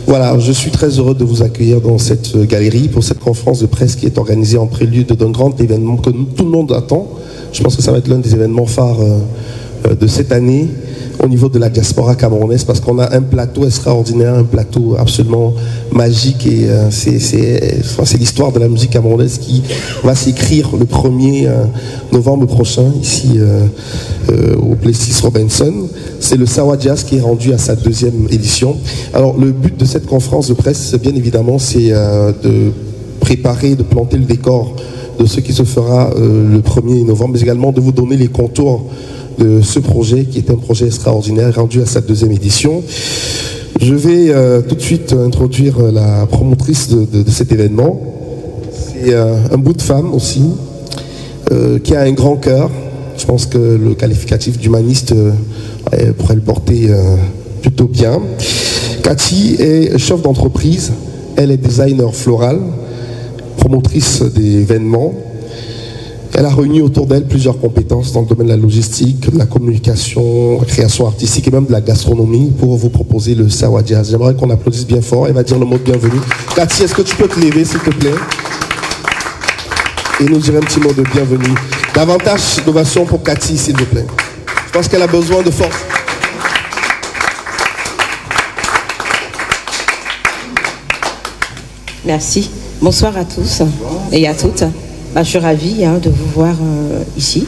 Voilà, je suis très heureux de vous accueillir dans cette galerie pour cette conférence de presse qui est organisée en prélude d'un grand événement que tout le monde attend. Je pense que ça va être l'un des événements phares de cette année au niveau de la diaspora camerounaise, parce qu'on a un plateau extraordinaire, un plateau absolument magique, et c'est l'histoire de la musique camerounaise qui va s'écrire le 1er novembre prochain ici au Plessis Robinson. C'est le Sawa Jazz qui est rendu à sa 2e édition. Alors le but de cette conférence de presse, bien évidemment, c'est de préparer, de planter le décor de ce qui se fera le 1er novembre, mais également de vous donner les contours de ce projet qui est un projet extraordinaire rendu à sa 2e édition. Je vais tout de suite introduire la promotrice de cet événement. C'est un bout de femme aussi, qui a un grand cœur. Je pense que le qualificatif d'humaniste pourrait le porter plutôt bien. Cathy est chef d'entreprise, elle est designer floral, promotrice d'événements. Elle a réuni autour d'elle plusieurs compétences dans le domaine de la logistique, de la communication, la création artistique et même de la gastronomie pour vous proposer le Sawa Jazz. J'aimerais qu'on applaudisse bien fort. Elle va dire le mot de bienvenue. Cathy, est-ce que tu peux te lever, s'il te plaît, et nous dire un petit mot de bienvenue. Davantage d'ovation pour Cathy, s'il vous plaît. Je pense qu'elle a besoin de force. Merci. Bonsoir à tous et à toutes. Je suis ravie de vous voir ici,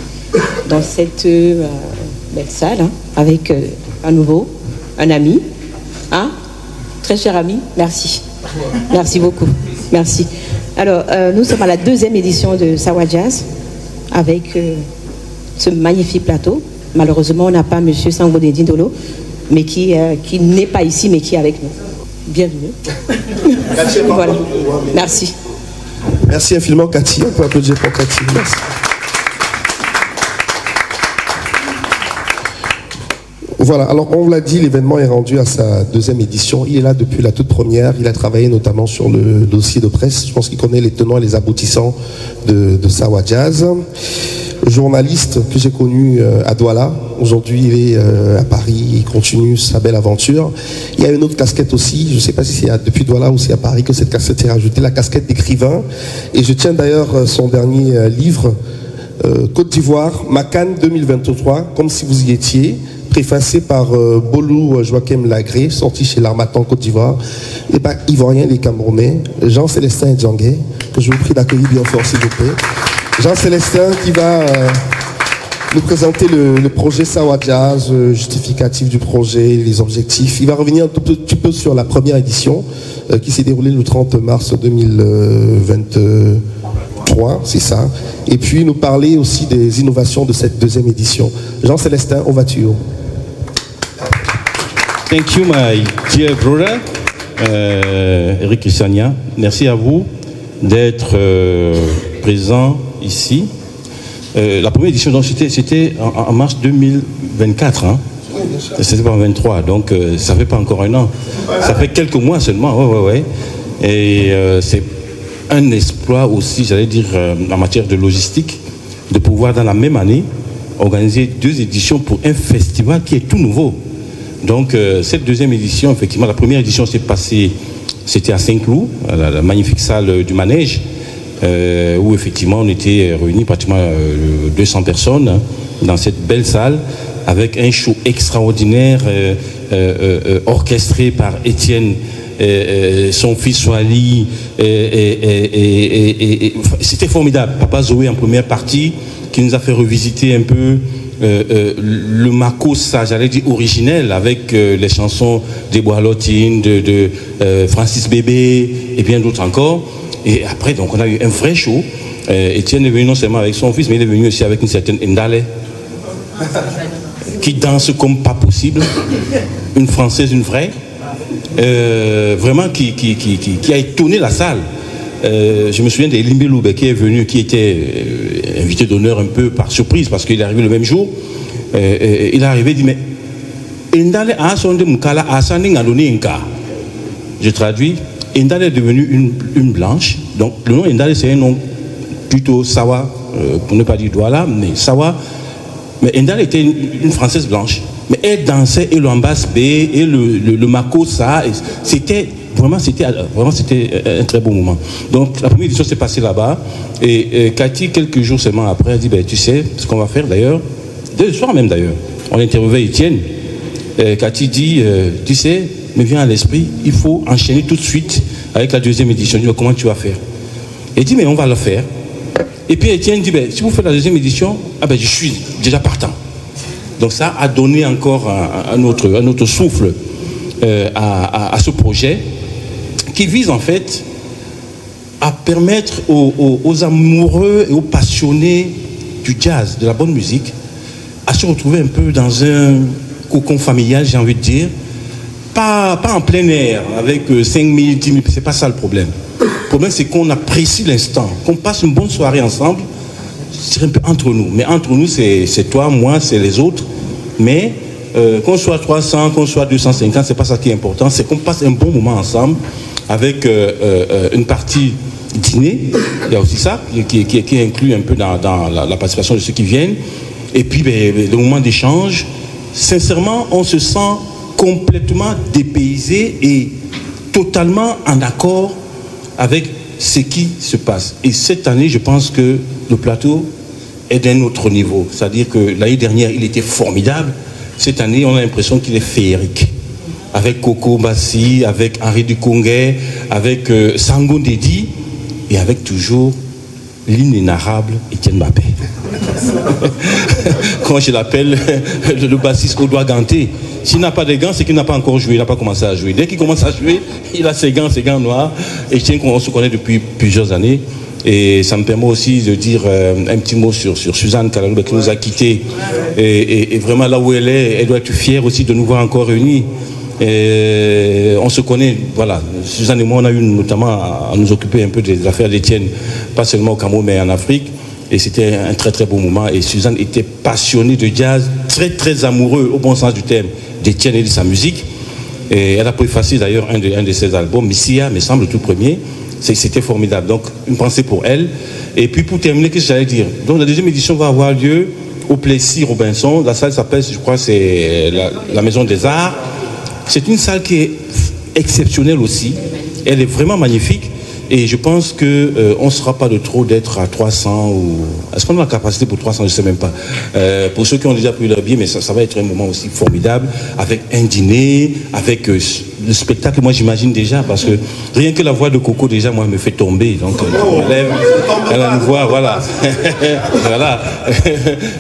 dans cette belle salle, avec à nouveau un ami. Très cher ami, merci. Merci beaucoup. Merci. Alors, nous sommes à la 2e édition de Sawa Jazz, avec ce magnifique plateau. Malheureusement, on n'a pas M. Sangodé Dindolo, mais qui n'est pas ici, mais qui est avec nous. Bienvenue. Voilà. Merci. Merci infiniment, Cathy. On peut applaudir pour Cathy. Merci. Voilà, alors on vous l'a dit, l'événement est rendu à sa 2e édition. Il est là depuis la toute première. Il a travaillé notamment sur le dossier de presse. Je pense qu'il connaît les tenants et les aboutissants de Sawa Jazz. Journaliste que j'ai connu à Douala. Aujourd'hui, il est à Paris. Il continue sa belle aventure. Il y a une autre casquette aussi. Je ne sais pas si c'est depuis Douala ou c'est à Paris que cette casquette est rajoutée, la casquette d'écrivain. Et je tiens d'ailleurs son dernier livre, Côte d'Ivoire, Macan 2023, comme si vous y étiez, préfacé par Bolou Joachim Lagré, sorti chez l'Harmattan Côte d'Ivoire. Et pas ivoirien, les Camerounais, Jean-Célestin Djanguet, que je vous prie d'accueillir bien fort, s'il vous plaît. Jean-Célestin qui va nous présenter le projet Sawa Jazz, justificatif du projet, les objectifs. Il va revenir un tout petit peu sur la première édition qui s'est déroulée le 30 mars 2023, c'est ça. Et puis nous parler aussi des innovations de cette 2e édition. Jean-Célestin, over to you. Thank you, my dear brother, Eric Issania. Merci à vous d'être présent ici. La première édition, donc c'était en mars 2024, hein. C'était pas en 23, donc ça fait pas encore un an. Ça fait quelques mois seulement, ouais. Et c'est un exploit aussi, j'allais dire, en matière de logistique, de pouvoir dans la même année organiser 2 éditions pour un festival qui est tout nouveau. Donc cette 2e édition, effectivement, la première édition s'est passée, c'était à Saint-Cloud, la magnifique salle du Manège, où effectivement on était réunis pratiquement 200 personnes, hein, dans cette belle salle, avec un show extraordinaire orchestré par Étienne, son fils Wally, c'était formidable. Papa Zoé en première partie, qui nous a fait revisiter un peu le Makossa, j'allais dire originel, avec les chansons des Boalotine, de Francis Bébé et bien d'autres encore. Et après, donc, on a eu un vrai show. Étienne est venu non seulement avec son fils, mais il est venu aussi avec une certaine Ndale, qui danse comme pas possible. Une Française, une vraie. Vraiment, qui a étonné la salle. Je me souviens d'Elimbe Loube qui est venu, qui était invité d'honneur un peu par surprise, parce qu'il est arrivé le même jour. Il est arrivé, il dit, mais Ndale a sonde mukala a sandi ngaloni nka. Je traduis. Ndale est devenue une blanche. Donc le nom Ndale, c'est un nom plutôt Sawa, pour ne pas dire Douala, mais Sawa. Mais Ndale était une Française blanche. Mais elle dansait et l'ambasse B et le Mako ça, c'était vraiment un très beau moment. Donc la première édition s'est passée là-bas et Cathy quelques jours seulement après a dit ben tu sais ce qu'on va faire d'ailleurs, dès le soir même d'ailleurs, on interviewait Étienne. Cathy dit tu sais, me vient à l'esprit, il faut enchaîner tout de suite avec la deuxième édition. Je dis comment tu vas faire? Il dit mais on va le faire. Et puis Étienne dit ben si vous faites la deuxième édition, ah ben je suis déjà partant. Donc ça a donné encore un autre souffle à ce projet qui vise en fait à permettre aux amoureux et aux passionnés du jazz, de la bonne musique, à se retrouver un peu dans un cocon familial, j'ai envie de dire, pas en plein air, avec 5 000, 10 000, c'est pas ça le problème. Le problème c'est qu'on apprécie l'instant, qu'on passe une bonne soirée ensemble, c'est un peu entre nous. Mais entre nous, c'est toi, moi, c'est les autres. Mais qu'on soit 300, qu'on soit 250, c'est pas ça qui est important. C'est qu'on passe un bon moment ensemble avec une partie dîner. Il y a aussi ça qui est inclus un peu dans la participation de ceux qui viennent. Et puis le moment d'échange. Sincèrement, on se sent complètement dépaysé et totalement en accord avec ce qui se passe. Et cette année, je pense que le plateau est d'un autre niveau. C'est-à-dire que l'année dernière, il était formidable. Cette année, on a l'impression qu'il est féerique. Avec Coco Bassi, avec Henri Duconguet, avec Sango Ndedi, et avec toujours l'inénarrable Etienne Mbappé. Quand je l'appelle le bassiste au doigt ganté, s'il n'a pas de gants, c'est qu'il n'a pas encore joué, il n'a pas commencé à jouer. Dès qu'il commence à jouer, il a ses gants noirs. Et Etienne, on se connaît depuis plusieurs années. Et ça me permet aussi de dire un petit mot sur Suzanne Kalalou qui nous a quittés. Et vraiment là où elle est, elle doit être fière aussi de nous voir encore réunis. Et on se connaît, voilà. Suzanne et moi, on a eu notamment à nous occuper un peu des affaires d'Étienne, pas seulement au Cameroun, mais en Afrique. Et c'était un très très beau moment. Et Suzanne était passionnée de jazz, très très amoureux, au bon sens du terme, d'Étienne et de sa musique. Et elle a préfacé d'ailleurs un de ses albums, Missia, me semble, le tout premier. C'était formidable. Donc, une pensée pour elle. Et puis, pour terminer, qu'est-ce que j'allais dire? Donc, la deuxième édition va avoir lieu au Plessis Robinson. La salle s'appelle, je crois, c'est la Maison des Arts. C'est une salle qui est exceptionnelle aussi. Elle est vraiment magnifique. Et je pense qu'on ne sera pas de trop d'être à 300 ou... Est-ce qu'on a la capacité pour 300? Je ne sais même pas. Pour ceux qui ont déjà pris leur billet, mais ça va être un moment aussi formidable, avec un dîner, avec le spectacle, moi j'imagine déjà, parce que rien que la voix de Coco, déjà, moi, me fait tomber. Donc, je me lève, elle a une voix, voilà. Voilà.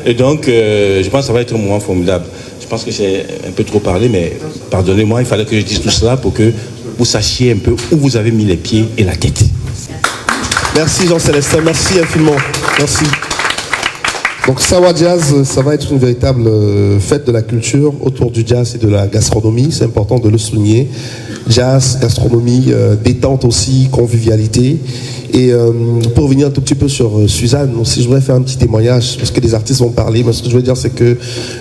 Et donc, je pense que ça va être un moment formidable. Je pense que j'ai un peu trop parlé, mais pardonnez-moi, il fallait que je dise tout cela pour que vous sachiez un peu où vous avez mis les pieds et la tête. Merci Jean-Célestin, merci infiniment. Merci. Donc Sawa Jazz, ça va être une véritable fête de la culture autour du jazz et de la gastronomie, c'est important de le souligner. Jazz, gastronomie, détente aussi, convivialité. Et pour revenir un tout petit peu sur Suzanne aussi, je voudrais faire un petit témoignage, parce que les artistes vont parler, mais ce que je veux dire c'est que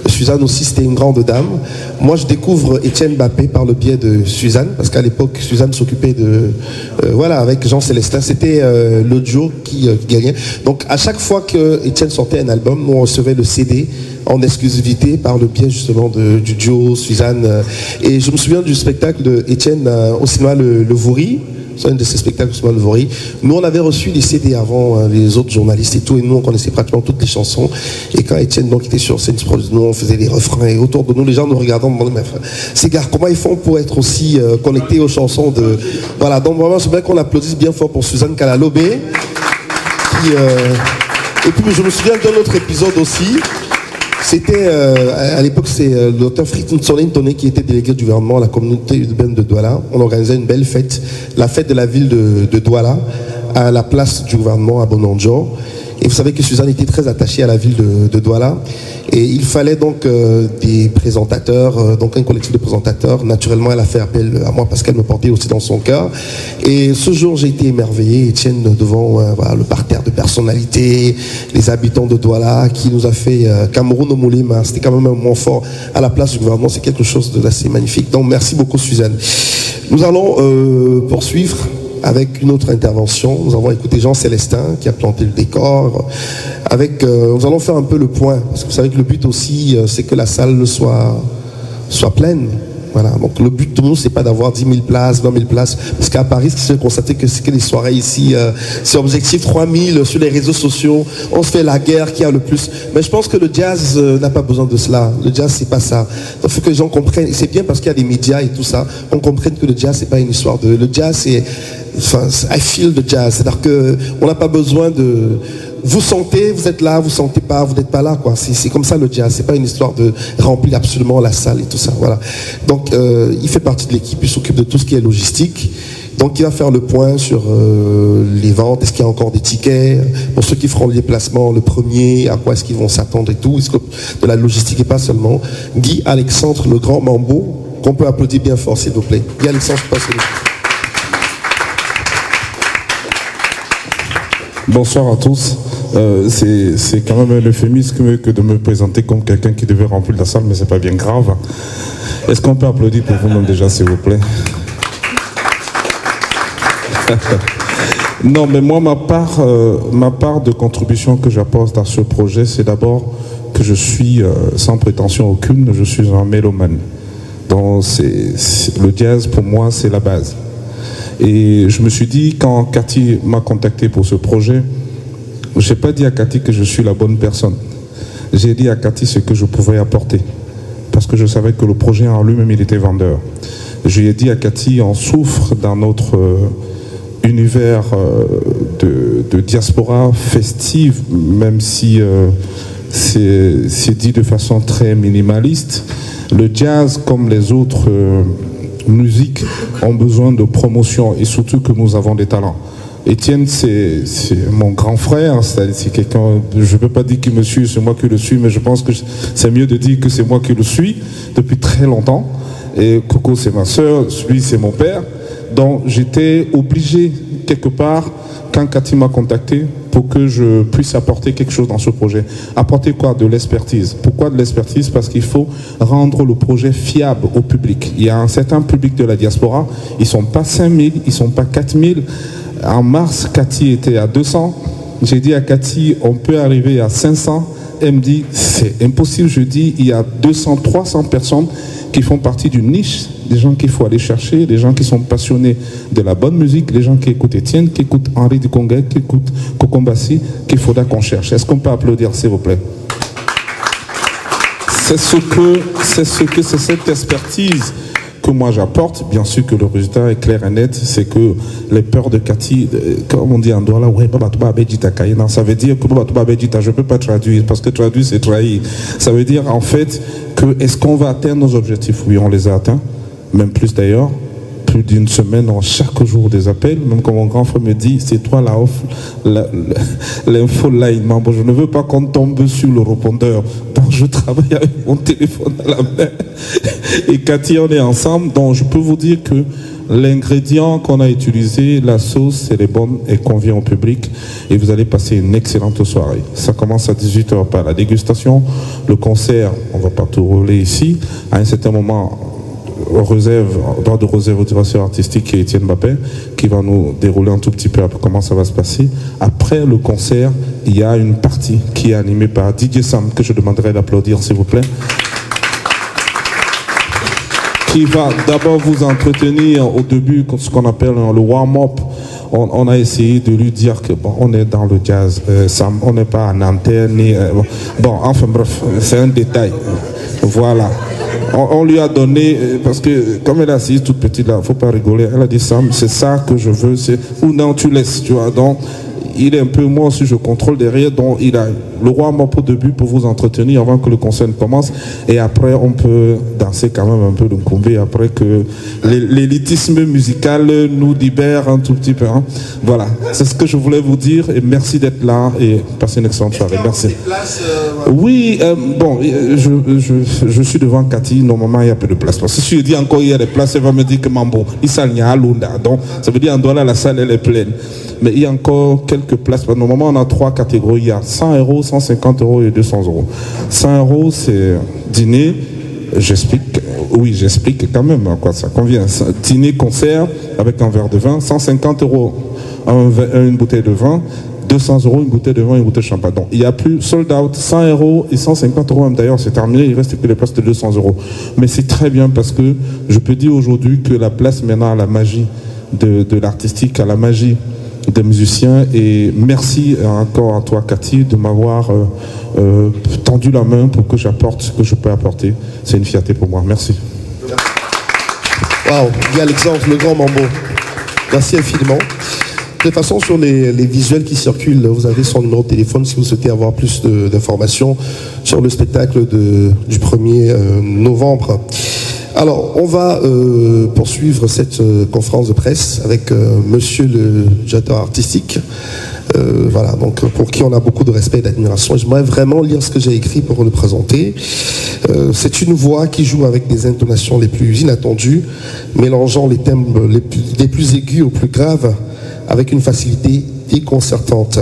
Suzanne aussi c'était une grande dame. Moi je découvre Etienne Mbappé par le biais de Suzanne, parce qu'à l'époque Suzanne s'occupait de... voilà, avec Jean-Célestin, c'était le duo qui gagnait. Donc à chaque fois que Etienne sortait un album, nous on recevait le CD en exclusivité par le biais justement du duo Suzanne. Et je me souviens du spectacle de Etienne au cinéma Le Vaury. C'est un de ces spectacles sur le Vaury. Nous, on avait reçu les CD avant les autres journalistes et tout, et nous, on connaissait pratiquement toutes les chansons. Et quand Etienne donc était sur scène, nous, on faisait les refrains, et autour de nous, les gens nous regardaient, on demandait, mais ces gars, comment ils font pour être aussi connectés aux chansons de... Voilà, donc vraiment, c'est bien qu'on applaudisse bien fort pour Suzanne Kalalobé. Et puis, je me souviens d'un autre épisode aussi. C'était, à l'époque, c'est le docteur Fritz Ntsone qui était délégué du gouvernement à la communauté urbaine de Douala. On organisait une belle fête, la fête de la ville de Douala, à la place du gouvernement à Bonanjo. Et vous savez que Suzanne était très attachée à la ville de Douala. Et il fallait donc des présentateurs, donc un collectif de présentateurs. Naturellement, elle a fait appel à moi parce qu'elle me portait aussi dans son cœur. Et ce jour, j'ai été émerveillé, Etienne, devant voilà, le parterre de personnalités, les habitants de Douala, qui nous a fait Cameroun au Moulima. C'était quand même un moment fort à la place du gouvernement. C'est quelque chose d'assez magnifique. Donc, merci beaucoup, Suzanne. Nous allons poursuivre avec une autre intervention. Nous avons écouté Jean Célestin qui a planté le décor. Nous allons faire un peu le point, parce que vous savez que le but aussi, c'est que la salle soit pleine. Voilà, donc le but de nous, c'est pas d'avoir 10 000 places, 20 000 places, parce qu'à Paris, ce qui se constaté que c'est que les soirées ici, c'est objectif 3 000 sur les réseaux sociaux, on se fait la guerre qui a le plus. Mais je pense que le jazz n'a pas besoin de cela. Le jazz, c'est pas ça. Il faut que les gens comprennent, et c'est bien parce qu'il y a des médias et tout ça, on comprenne que le jazz, c'est pas une histoire de... Le jazz, c'est... Enfin, I feel the jazz, c'est-à-dire qu'on n'a pas besoin de... Vous sentez, vous êtes là, vous sentez pas, vous n'êtes pas là, quoi. C'est comme ça le jazz. C'est pas une histoire de remplir absolument la salle et tout ça. Voilà. Donc, il fait partie de l'équipe, il s'occupe de tout ce qui est logistique. Donc, il va faire le point sur les ventes. Est-ce qu'il y a encore des tickets pour ceux qui feront le déplacement le premier? À quoi est-ce qu'ils vont s'attendre et tout? Est-ce que de la logistique et pas seulement? Guy Alexandre, le grand Mambo, qu'on peut applaudir bien fort, s'il vous plaît. Guy Alexandre, passez-le. Bonsoir à tous. C'est quand même un euphémisme que de me présenter comme quelqu'un qui devait remplir la salle, mais c'est pas bien grave. Est-ce qu'on peut applaudir pour vous-même déjà, s'il vous plaît? Non, mais moi, ma part de contribution que j'apporte à ce projet, c'est d'abord que je suis, sans prétention aucune, je suis un mélomane. Donc, le jazz, pour moi, c'est la base. Et je me suis dit, quand Cathy m'a contacté pour ce projet, je n'ai pas dit à Cathy que je suis la bonne personne. J'ai dit à Cathy ce que je pouvais apporter. Parce que je savais que le projet en lui-même, il était vendeur. Je lui ai dit à Cathy, on souffre dans notre univers de diaspora festive, même si c'est dit de façon très minimaliste. Le jazz, comme les autres... musique ont besoin de promotion et surtout que nous avons des talents. Étienne, c'est mon grand frère, c'est quelqu'un, je ne peux pas dire qu'il me suit, c'est moi qui le suis, mais je pense que c'est mieux de dire que c'est moi qui le suis depuis très longtemps. Et Coco, c'est ma soeur, lui, c'est mon père. Donc j'étais obligé, quelque part, quand Cathy m'a contacté, pour que je puisse apporter quelque chose dans ce projet. Apporter quoi? De l'expertise. Pourquoi de l'expertise? Parce qu'il faut rendre le projet fiable au public. Il y a un certain public de la diaspora, ils ne sont pas 5 000, ils ne sont pas 4 000. En mars, Cathy était à 200. J'ai dit à Cathy, on peut arriver à 500. Elle me dit, c'est impossible. Je dis, il y a 200, 300 personnes qui font partie d'une niche, des gens qu'il faut aller chercher, des gens qui sont passionnés de la bonne musique, les gens qui écoutent Étienne, qui écoutent Henri Duconguet, qui écoutent Kokombassi, qu'il faudra qu'on cherche. Est-ce qu'on peut applaudir, s'il vous plaît? C'est cette expertise que moi j'apporte. Bien sûr que le résultat est clair et net, c'est que les peurs de Cathy, comme on dit en Douala, ouais, ça veut dire que je ne peux pas traduire, parce que traduire c'est trahir. Ça veut dire en fait que est-ce qu'on va atteindre nos objectifs? Oui, on les a atteints, même plus d'ailleurs. Plus d'une semaine, chaque jour des appels, même quand mon grand frère me dit, c'est toi l'info line. Bon, je ne veux pas qu'on tombe sur le répondeur. Donc je travaille avec mon téléphone à la main. Et Cathy, on est ensemble. Donc je peux vous dire que l'ingrédient qu'on a utilisé, la sauce, elle est bonne et convient au public. Et vous allez passer une excellente soirée. Ça commence à 18 h par la dégustation. Le concert, on ne va pas tout rouler ici. À un certain moment, droit de réserve au directeur artistique qui est Étienne Mbappé, qui va nous dérouler un tout petit peu comment ça va se passer. Après le concert, il y a une partie qui est animée par DJ Sam, que je demanderai d'applaudir s'il vous plaît, qui va d'abord vous entretenir au début, ce qu'on appelle le warm-up. On a essayé de lui dire que bon, on est dans le jazz, Sam, on n'est pas en antenne. Bon, enfin bref, c'est un détail. Voilà. On lui a donné, parce que comme elle est assise toute petite là, il ne faut pas rigoler, elle a dit Sam, c'est ça que je veux, ou non, tu laisses, tu vois. Donc, il est un peu, moi aussi je contrôle derrière, donc il a le roi mort au début pour vous entretenir avant que le concert commence, et après on peut danser quand même un peu de Nkombé après que l'élitisme musical nous libère un tout petit peu, hein. Voilà, c'est ce que je voulais vous dire, et merci d'être là et passez une excellente soirée. Merci. Oui, bon, je suis devant Cathy, normalement il y a peu de place, parce que si je dis encore il y a des places, elle va me dire que Mambo, il s'aligne à Lunda, donc ça veut dire en Douala la salle elle est pleine. Mais il y a encore quelques places. Normalement, on a 3 catégories. Il y a 100 €, 150 € et 200 €. 100 €, c'est dîner. J'explique. Oui, j'explique quand même à quoi ça convient. Dîner, concert, avec un verre de vin, 150 € une bouteille de vin, 200 € une bouteille de vin et une bouteille de champagne. Donc, il n'y a plus sold out, 100 € et 150 € même d'ailleurs, c'est terminé, il reste que les places de 200 €. Mais c'est très bien parce que je peux dire aujourd'hui que la place maintenant à la magie de l'artistique, à la magie des musiciens. Et merci encore à toi, Cathy, de m'avoir tendu la main pour que j'apporte ce que je peux apporter. C'est une fierté pour moi. Merci. Waouh, Guy Alexandre, le grand Mambo. Merci infiniment. De toute façon, sur les visuels qui circulent, vous avez son numéro de téléphone si vous souhaitez avoir plus d'informations sur le spectacle du 1er novembre. Alors, on va poursuivre cette conférence de presse avec monsieur le directeur artistique. Voilà, donc pour qui on a beaucoup de respect et d'admiration. J'aimerais vraiment lire ce que j'ai écrit pour le présenter. C'est une voix qui joue avec des intonations les plus inattendues, mélangeant les thèmes les plus aigus aux plus graves, avec une facilité déconcertante.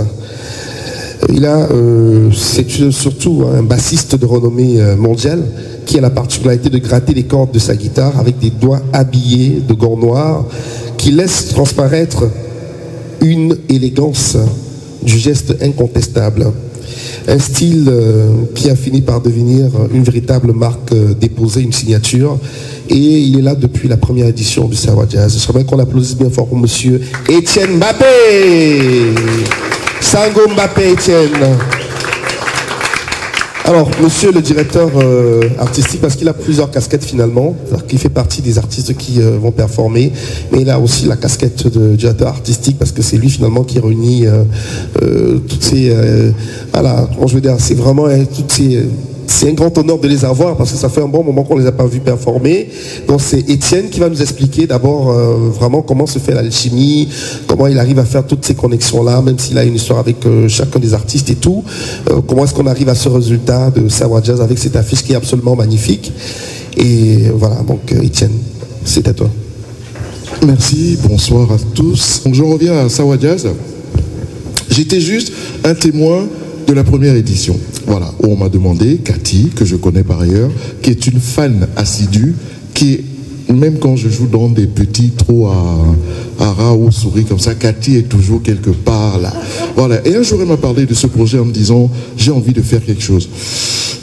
C'est surtout un bassiste de renommée mondiale qui a la particularité de gratter les cordes de sa guitare avec des doigts habillés de gants noirs qui laissent transparaître une élégance du geste incontestable. Un style qui a fini par devenir une véritable marque déposée, une signature. Et il est là depuis la première édition du Savoie Jazz. Je voudrais qu'on applaudisse bien fort pour monsieur Étienne Mbappé. Sango Mbappé Étienne. Alors, monsieur le directeur artistique, parce qu'il a plusieurs casquettes finalement, c'est-à-dire qu'il fait partie des artistes qui vont performer, mais il a aussi la casquette de directeur artistique, parce que c'est lui finalement qui réunit toutes ces... voilà, comment je veux dire, c'est vraiment toutes ces... C'est un grand honneur de les avoir parce que ça fait un bon moment qu'on ne les a pas vus performer. Donc c'est Étienne qui va nous expliquer d'abord vraiment comment se fait l'alchimie, comment il arrive à faire toutes ces connexions-là, même s'il a une histoire avec chacun des artistes et tout. Comment est-ce qu'on arrive à ce résultat de Savoie Jazz avec cette affiche qui est absolument magnifique. Et voilà, donc Étienne, c'est à toi. Merci, bonsoir à tous. Donc je reviens à Savoie Jazz. J'étais juste un témoin de la première édition, voilà, où on m'a demandé, Cathy, que je connais par ailleurs, qui est une fan assidue, qui est, même quand je joue dans des petits trous à rats ou souris comme ça, Cathy est toujours quelque part là. Voilà, et un jour elle m'a parlé de ce projet en me disant, j'ai envie de faire quelque chose.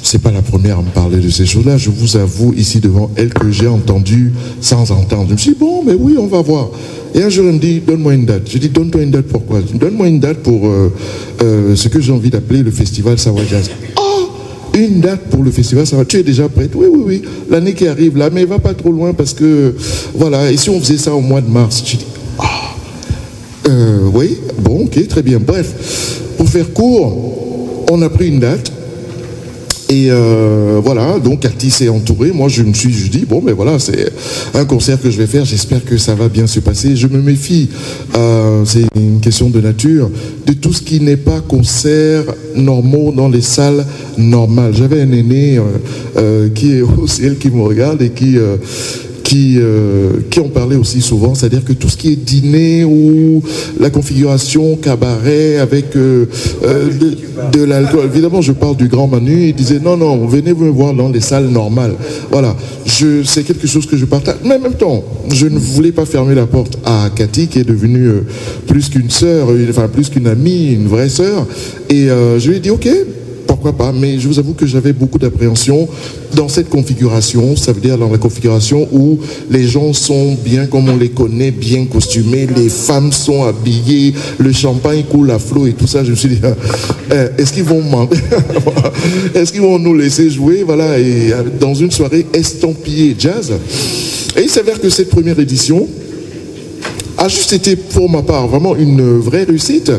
C'est pas la première à me parler de ces choses-là, je vous avoue ici devant elle que j'ai entendu sans entendre. Je me suis dit, bon, mais oui, on va voir. Et un jour, elle me dit, donne-moi une date. Je dis, donne-toi une date pourquoi? Donne-moi une date pour ce que j'ai envie d'appeler le festival Savoie Jazz. Oh, une date pour le festival Savoie. Tu es déjà prête? Oui, oui, oui. L'année qui arrive là, mais va pas trop loin parce que, voilà, et si on faisait ça au mois de mars? Je dis, oui, bon, ok, très bien. Bref, pour faire court, on a pris une date. Et voilà, donc Cathy s'est entourée. Moi, je dis, bon, mais voilà, c'est un concert que je vais faire. J'espère que ça va bien se passer. Je me méfie, c'est une question de nature, de tout ce qui n'est pas concert normaux dans les salles normales. J'avais un aîné qui est aussi elle qui me regarde et qui en parlait aussi souvent, c'est-à-dire que tout ce qui est dîner ou la configuration cabaret avec de l'alcool, évidemment je parle du grand Manu, il disait non, venez me voir dans les salles normales. Voilà, c'est quelque chose que je partage, mais en même temps, je ne voulais pas fermer la porte à Cathy qui est devenue plus qu'une sœur, enfin plus qu'une amie, une vraie sœur, et je lui ai dit ok, pourquoi pas, mais je vous avoue que j'avais beaucoup d'appréhension dans cette configuration, ça veut dire dans la configuration où les gens sont bien comme on les connaît, bien costumés, les femmes sont habillées, le champagne coule à flot et tout ça. Je me suis dit, est-ce qu'ils vont est-ce qu'ils vont nous laisser jouer, voilà, et dans une soirée estampillée jazz. Et il s'avère que cette première édition a juste été pour ma part vraiment une vraie réussite.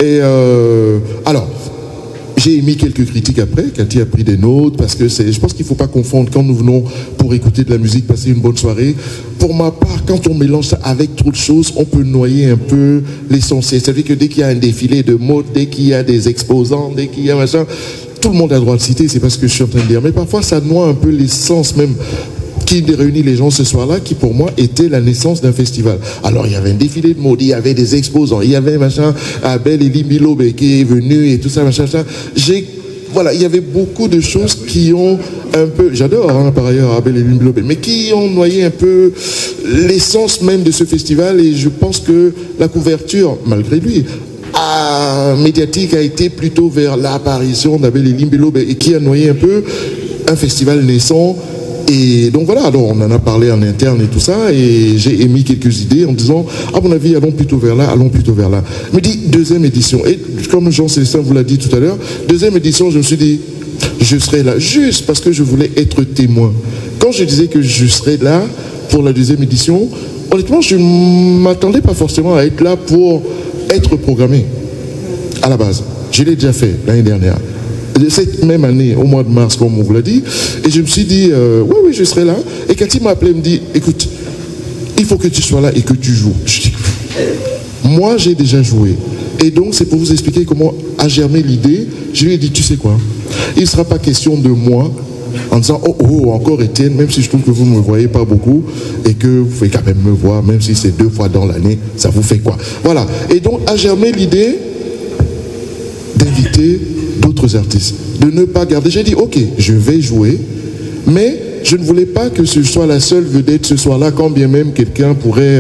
Et alors, j'ai émis quelques critiques après, Cathy a pris des notes, parce que je pense qu'il ne faut pas confondre quand nous venons pour écouter de la musique, passer une bonne soirée. Pour ma part, quand on mélange ça avec trop de choses, on peut noyer un peu l'essentiel. C'est-à-dire que dès qu'il y a un défilé de mode, dès qu'il y a des exposants, dès qu'il y a machin, tout le monde a le droit de citer, c'est pas ce que je suis en train de dire. Mais parfois, ça noie un peu l'essence même qui réunit les gens ce soir-là, qui pour moi était la naissance d'un festival. Alors il y avait un défilé de mode, il y avait des exposants, il y avait machin, Abel et Limbilobe qui est venu et tout ça, machin, machin. J'ai voilà, il y avait beaucoup de choses qui ont un peu, j'adore hein, par ailleurs Abel et Limbe Lobé, mais qui ont noyé un peu l'essence même de ce festival, et je pense que la couverture, malgré lui, médiatique a été plutôt vers l'apparition d'Abel et Limbe Lobé, et qui a noyé un peu un festival naissant. Et donc voilà, alors on en a parlé en interne et tout ça, et j'ai émis quelques idées en disant, à mon avis, allons plutôt vers là, allons plutôt vers là. Il me dit, deuxième édition, et comme Jean-Célestin vous l'a dit tout à l'heure, deuxième édition, je me suis dit, je serai là, juste parce que je voulais être témoin. Quand je disais que je serais là pour la deuxième édition, honnêtement, je ne m'attendais pas forcément à être là pour être programmé, à la base. Je l'ai déjà fait l'année dernière. Cette même année, au mois de mars, comme on vous l'a dit, et je me suis dit, oui, je serai là. Et Cathy m'a appelé, me dit, écoute, il faut que tu sois là et que tu joues. Je dis, moi, j'ai déjà joué. Et donc, c'est pour vous expliquer comment a germé l'idée. Je lui ai dit, tu sais quoi, il ne sera pas question de moi, en disant, oh, encore Étienne, même si je trouve que vous ne me voyez pas beaucoup, et que vous pouvez quand même me voir, même si c'est 2 fois dans l'année, ça vous fait quoi? Voilà. Et donc, a germé l'idée d'inviter d'autres artistes, de ne pas garder. J'ai dit, ok, je vais jouer, mais je ne voulais pas que ce soit la seule vedette ce soir-là, quand bien même quelqu'un pourrait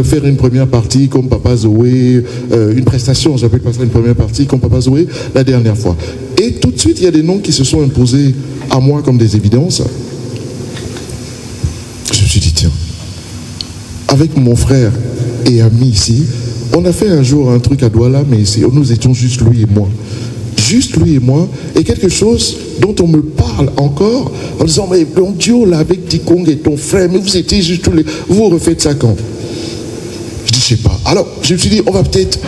faire une première partie comme Papa Zoé, une prestation, j'appelle pas ça une première partie, comme Papa Zoé la dernière fois. Et tout de suite, il y a des noms qui se sont imposés à moi comme des évidences. Je me suis dit, tiens, avec mon frère et ami ici, on a fait un jour un truc à Douala, mais nous étions juste lui et moi. Juste lui et moi, et quelque chose dont on me parle encore en disant, mais mon duo là avec Dikong et ton frère, mais vous étiez juste tous les... Vous refaites ça quand? Je dis, je sais pas. Alors, je me suis dit, on va peut-être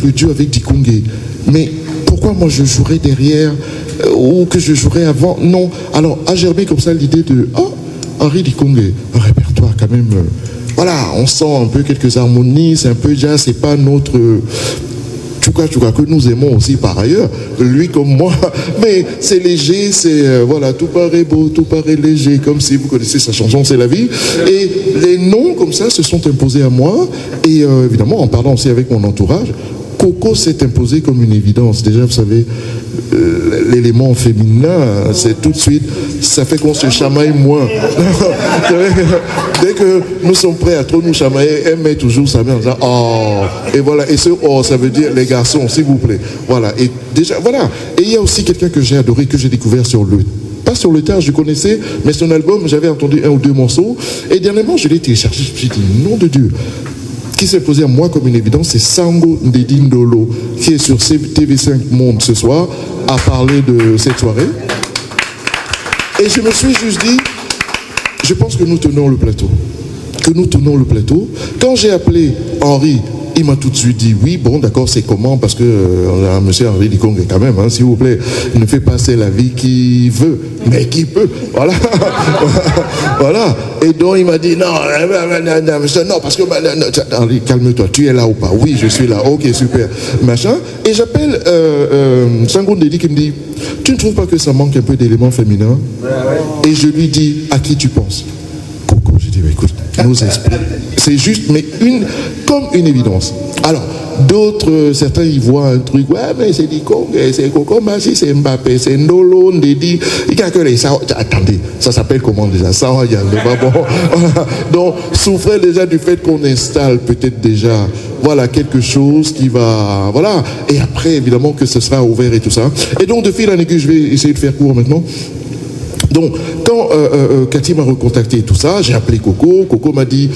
le duo avec Dikong, mais pourquoi moi je jouerais derrière ou que je jouerais avant? Non. Alors, a germé comme ça l'idée de, Henri Dikong, un répertoire quand même... voilà, on sent un peu quelques harmonies, c'est un peu jazz, c'est pas notre... Tchouka que nous aimons aussi par ailleurs, lui comme moi, mais c'est léger, c'est voilà, tout paraît beau, tout paraît léger, comme si vous connaissez sa chanson C'est la vie, et les noms comme ça se sont imposés à moi, et évidemment en parlant aussi avec mon entourage, Coco s'est imposé comme une évidence. Déjà vous savez, l'élément féminin, c'est tout de suite, ça fait qu'on se chamaille moins. Dès que nous sommes prêts à trop nous chamailler, elle met toujours sa main en disant, oh, et voilà, et ce oh, ça veut dire les garçons, s'il vous plaît. Voilà, et déjà, voilà. Et il y a aussi quelqu'un que j'ai adoré, que j'ai découvert pas sur le tard, je connaissais, mais son album, j'avais entendu 1 ou 2 morceaux, et dernièrement, je l'ai téléchargé, je me suis dit, nom de Dieu. Qui s'est posé à moi comme une évidence, c'est Sango Ndedi Ndolo, qui est sur TV5 Monde ce soir, à parler de cette soirée. Et je me suis juste dit, je pense que nous tenons le plateau. Quand j'ai appelé Henri, il m'a tout de suite dit, oui, bon, d'accord, c'est comment? Parce que monsieur Henri Dikong, quand même, hein, s'il vous plaît, il ne fait pas c'est la vie qui veut, mais qui peut. Voilà. Voilà. Et donc, il m'a dit, non, parce que, Henri, calme-toi, tu es là ou pas? Oui, je suis là. Ok, super. Machin. Et j'appelle Sango Ndedi qui me dit, tu ne trouves pas que ça manque un peu d'éléments féminins? Et je lui dis, à qui tu penses? Coco. J'ai dit, bah, écoute, nous explique. C'est juste, mais comme une évidence. Alors, d'autres, certains y voient un truc, ouais, mais c'est Dikong, c'est Coco Massi, c'est Mbappé, c'est Ndolo, Ndedi. Attendez, ça s'appelle comment déjà? Ça, il y a le bon. Donc, souffrez déjà du fait qu'on installe peut-être déjà, voilà, quelque chose qui va, voilà. Et après, évidemment, que ce sera ouvert et tout ça. Et donc, de fil en aiguille, je vais essayer de faire court maintenant. Donc, quand Cathy m'a recontacté et tout ça, j'ai appelé Coco. Coco m'a dit,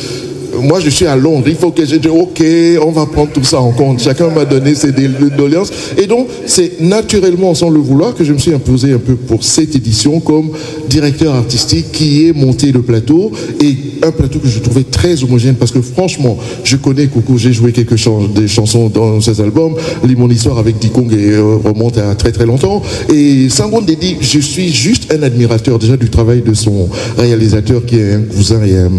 moi je suis à Londres, il faut que j'ai dit, ok, on va prendre tout ça en compte. Chacun m'a donné ses doléances. Et donc, c'est naturellement, sans le vouloir, que je me suis imposé un peu pour cette édition comme directeur artistique qui est monté le plateau. Et un plateau que je trouvais très homogène parce que franchement, je connais Coco, j'ai joué quelques des chansons dans ses albums. Mon histoire avec Dikong remonte à très très longtemps. Et Sango Ndedi, je suis juste un admirateur déjà du travail de son réalisateur qui est un cousin et un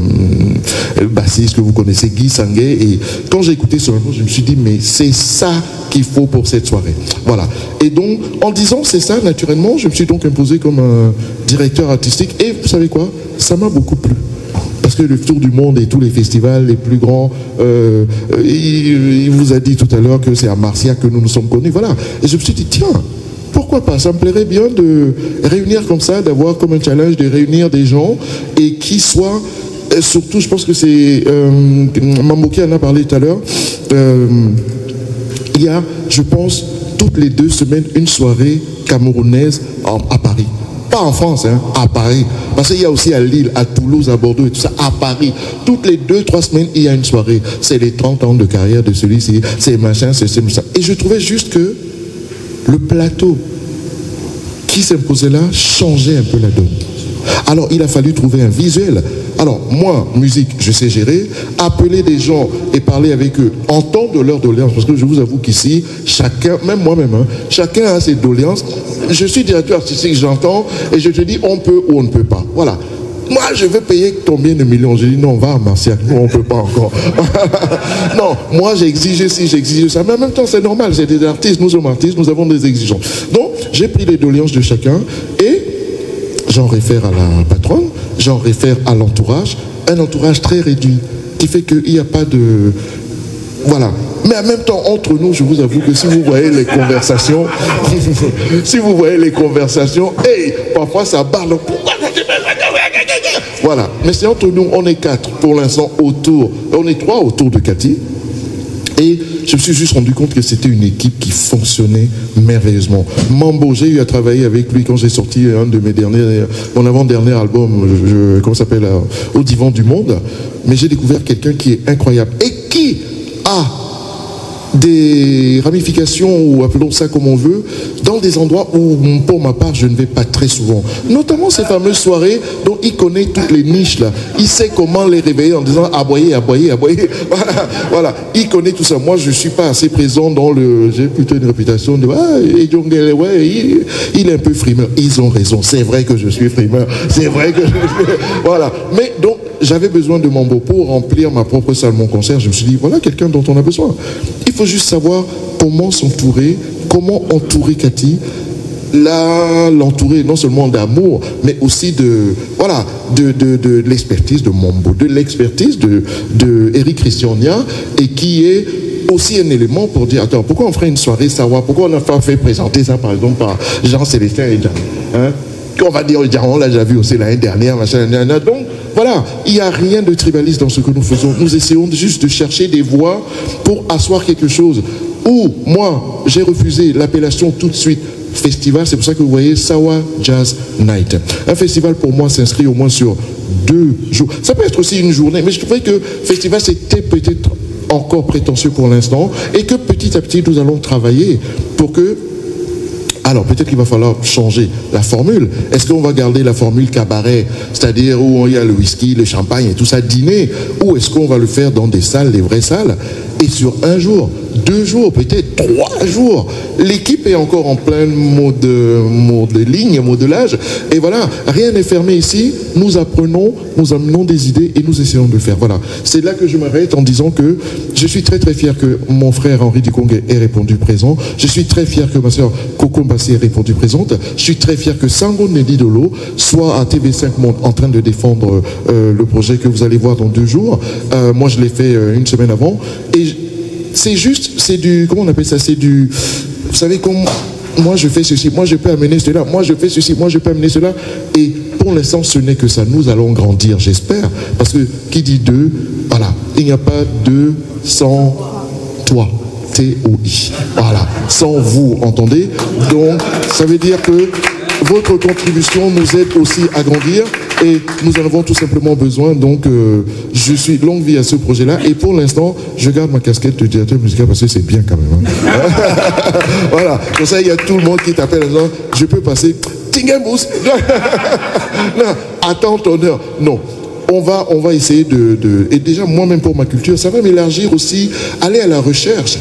bassiste que vous connaissez, Guy Sanguet. Et quand j'ai écouté son album, je me suis dit, mais c'est ça qu'il faut pour cette soirée. Voilà. Et donc, en disant c'est ça, naturellement, je me suis donc imposé comme un directeur artistique. Et vous savez quoi? Ça m'a beaucoup plu. Parce que le tour du monde et tous les festivals les plus grands, il vous a dit tout à l'heure que c'est à Marcia que nous nous sommes connus. Voilà. Et je me suis dit, tiens, pourquoi pas? Ça me plairait bien de réunir comme ça, d'avoir comme un challenge de réunir des gens et qui soient, surtout, je pense que c'est Mambo qui en a parlé tout à l'heure, il y a, je pense, toutes les 2 semaines, une soirée camerounaise à Paris. Pas en France, hein, à Paris. Parce qu'il y a aussi à Lille, à Toulouse, à Bordeaux et tout ça, à Paris. Toutes les 2-3 semaines, il y a une soirée. C'est les 30 ans de carrière de celui-ci, c'est machin, c'est ça. Et je trouvais juste que le plateau qui s'imposait là changeait un peu la donne. Alors, il a fallu trouver un visuel. Alors, moi, musique, je sais gérer, appeler des gens et parler avec eux, entendre leurs doléances, parce que je vous avoue qu'ici, chacun, même moi-même, hein, chacun a ses doléances. Je suis directeur artistique, j'entends, et je te dis, on peut ou on ne peut pas. Voilà. Moi, je veux payer combien de millions? Je dis, non, on va à Martial, nous, on ne peut pas encore. Non, moi, j'ai exigé ci, j'ai exigé ça, mais en même temps, c'est normal, c'est des artistes, nous sommes artistes, nous avons des exigences. Donc, j'ai pris les doléances de chacun, et j'en réfère à la patronne, j'en réfère à l'entourage, un entourage très réduit, qui fait qu'il n'y a pas de... Voilà. Mais en même temps, entre nous, je vous avoue que si vous voyez les conversations, si vous voyez les conversations, hey, parfois ça barre. Voilà. Mais c'est entre nous, on est 4 pour l'instant autour, on est 3 autour de Cathy. Et je me suis juste rendu compte que c'était une équipe qui fonctionnait merveilleusement. Mambo, j'ai eu à travailler avec lui quand j'ai sorti un de mes derniers, mon avant-dernier album, comment ça s'appelle, Au Divan du Monde. Mais j'ai découvert quelqu'un qui est incroyable et qui a des ramifications, ou appelons ça comme on veut, dans des endroits où, pour ma part, je ne vais pas très souvent. Notamment ces fameuses soirées dont il connaît toutes les niches là. Il sait comment les réveiller en disant aboyer, aboyer, aboyer. Voilà, voilà. Il connaît tout ça. Moi, je ne suis pas assez présent dans le... J'ai plutôt une réputation de... Ah, ouais, il est un peu frimeur. Ils ont raison. C'est vrai que je suis frimeur. C'est vrai que je suis... Voilà. Mais donc, j'avais besoin de Mambo pour remplir ma propre salle, mon concert. Je me suis dit, voilà quelqu'un dont on a besoin. Il faut juste savoir comment s'entourer, comment entourer Cathy, l'entourer non seulement d'amour, mais aussi de l'expertise de Mambo, de l'expertise de Eric Christiania, et qui est aussi un élément pour dire, attends, pourquoi on ferait une soirée savoir, pourquoi on n'a pas fait présenter ça par exemple par Jean-Célestin et Jean, hein? On va dire, on l'a déjà vu aussi l'année dernière, machin, donc voilà, il n'y a rien de tribaliste dans ce que nous faisons. Nous essayons juste de chercher des voies pour asseoir quelque chose. Où, moi, j'ai refusé l'appellation tout de suite festival, c'est pour ça que vous voyez Sawa Jazz Night. Un festival pour moi s'inscrit au moins sur 2 jours. Ça peut être aussi une journée, mais je trouvais que festival c'était peut-être encore prétentieux pour l'instant et que petit à petit nous allons travailler pour que... Alors, peut-être qu'il va falloir changer la formule. Est-ce qu'on va garder la formule cabaret, c'est-à-dire où il y a le whisky, le champagne et tout ça, dîner, ou est-ce qu'on va le faire dans des salles, des vraies salles, et sur 1 jour, 2 jours, peut-être 3 jours. L'équipe est encore en plein mode ligne, modelage, et voilà, rien n'est fermé ici. Nous apprenons, nous amenons des idées et nous essayons de le faire. Voilà, c'est là que je m'arrête en disant que je suis très très fier que mon frère Henri Ducongue ait répondu présent. Je suis très fier que ma soeur Coco Mbassé ait répondu présente. Je suis très fier que Sango Nelly Dolo soit à TV5 Monde en train de défendre le projet que vous allez voir dans 2 jours. Moi, je l'ai fait 1 semaine avant. Et c'est juste, c'est du, comment on appelle ça, c'est du, vous savez, comme moi je fais ceci, moi je peux amener cela, moi je fais ceci, moi je peux amener cela. Et pour l'instant, ce n'est que ça. Nous allons grandir, j'espère. Parce que qui dit 2, voilà, il n'y a pas 2 sans toi. T-O-I. Voilà, sans vous, entendez? Donc, ça veut dire que votre contribution nous aide aussi à grandir et nous en avons tout simplement besoin. Donc, je suis longue vie à ce projet-là et pour l'instant, je garde ma casquette de directeur musical parce que c'est bien quand même. Hein. Voilà, comme ça, il y a tout le monde qui t'appelle en disant, je peux passer Tingembous. Non, attends ton heure. Non. On va essayer et déjà moi-même pour ma culture, ça va m'élargir aussi, aller à la recherche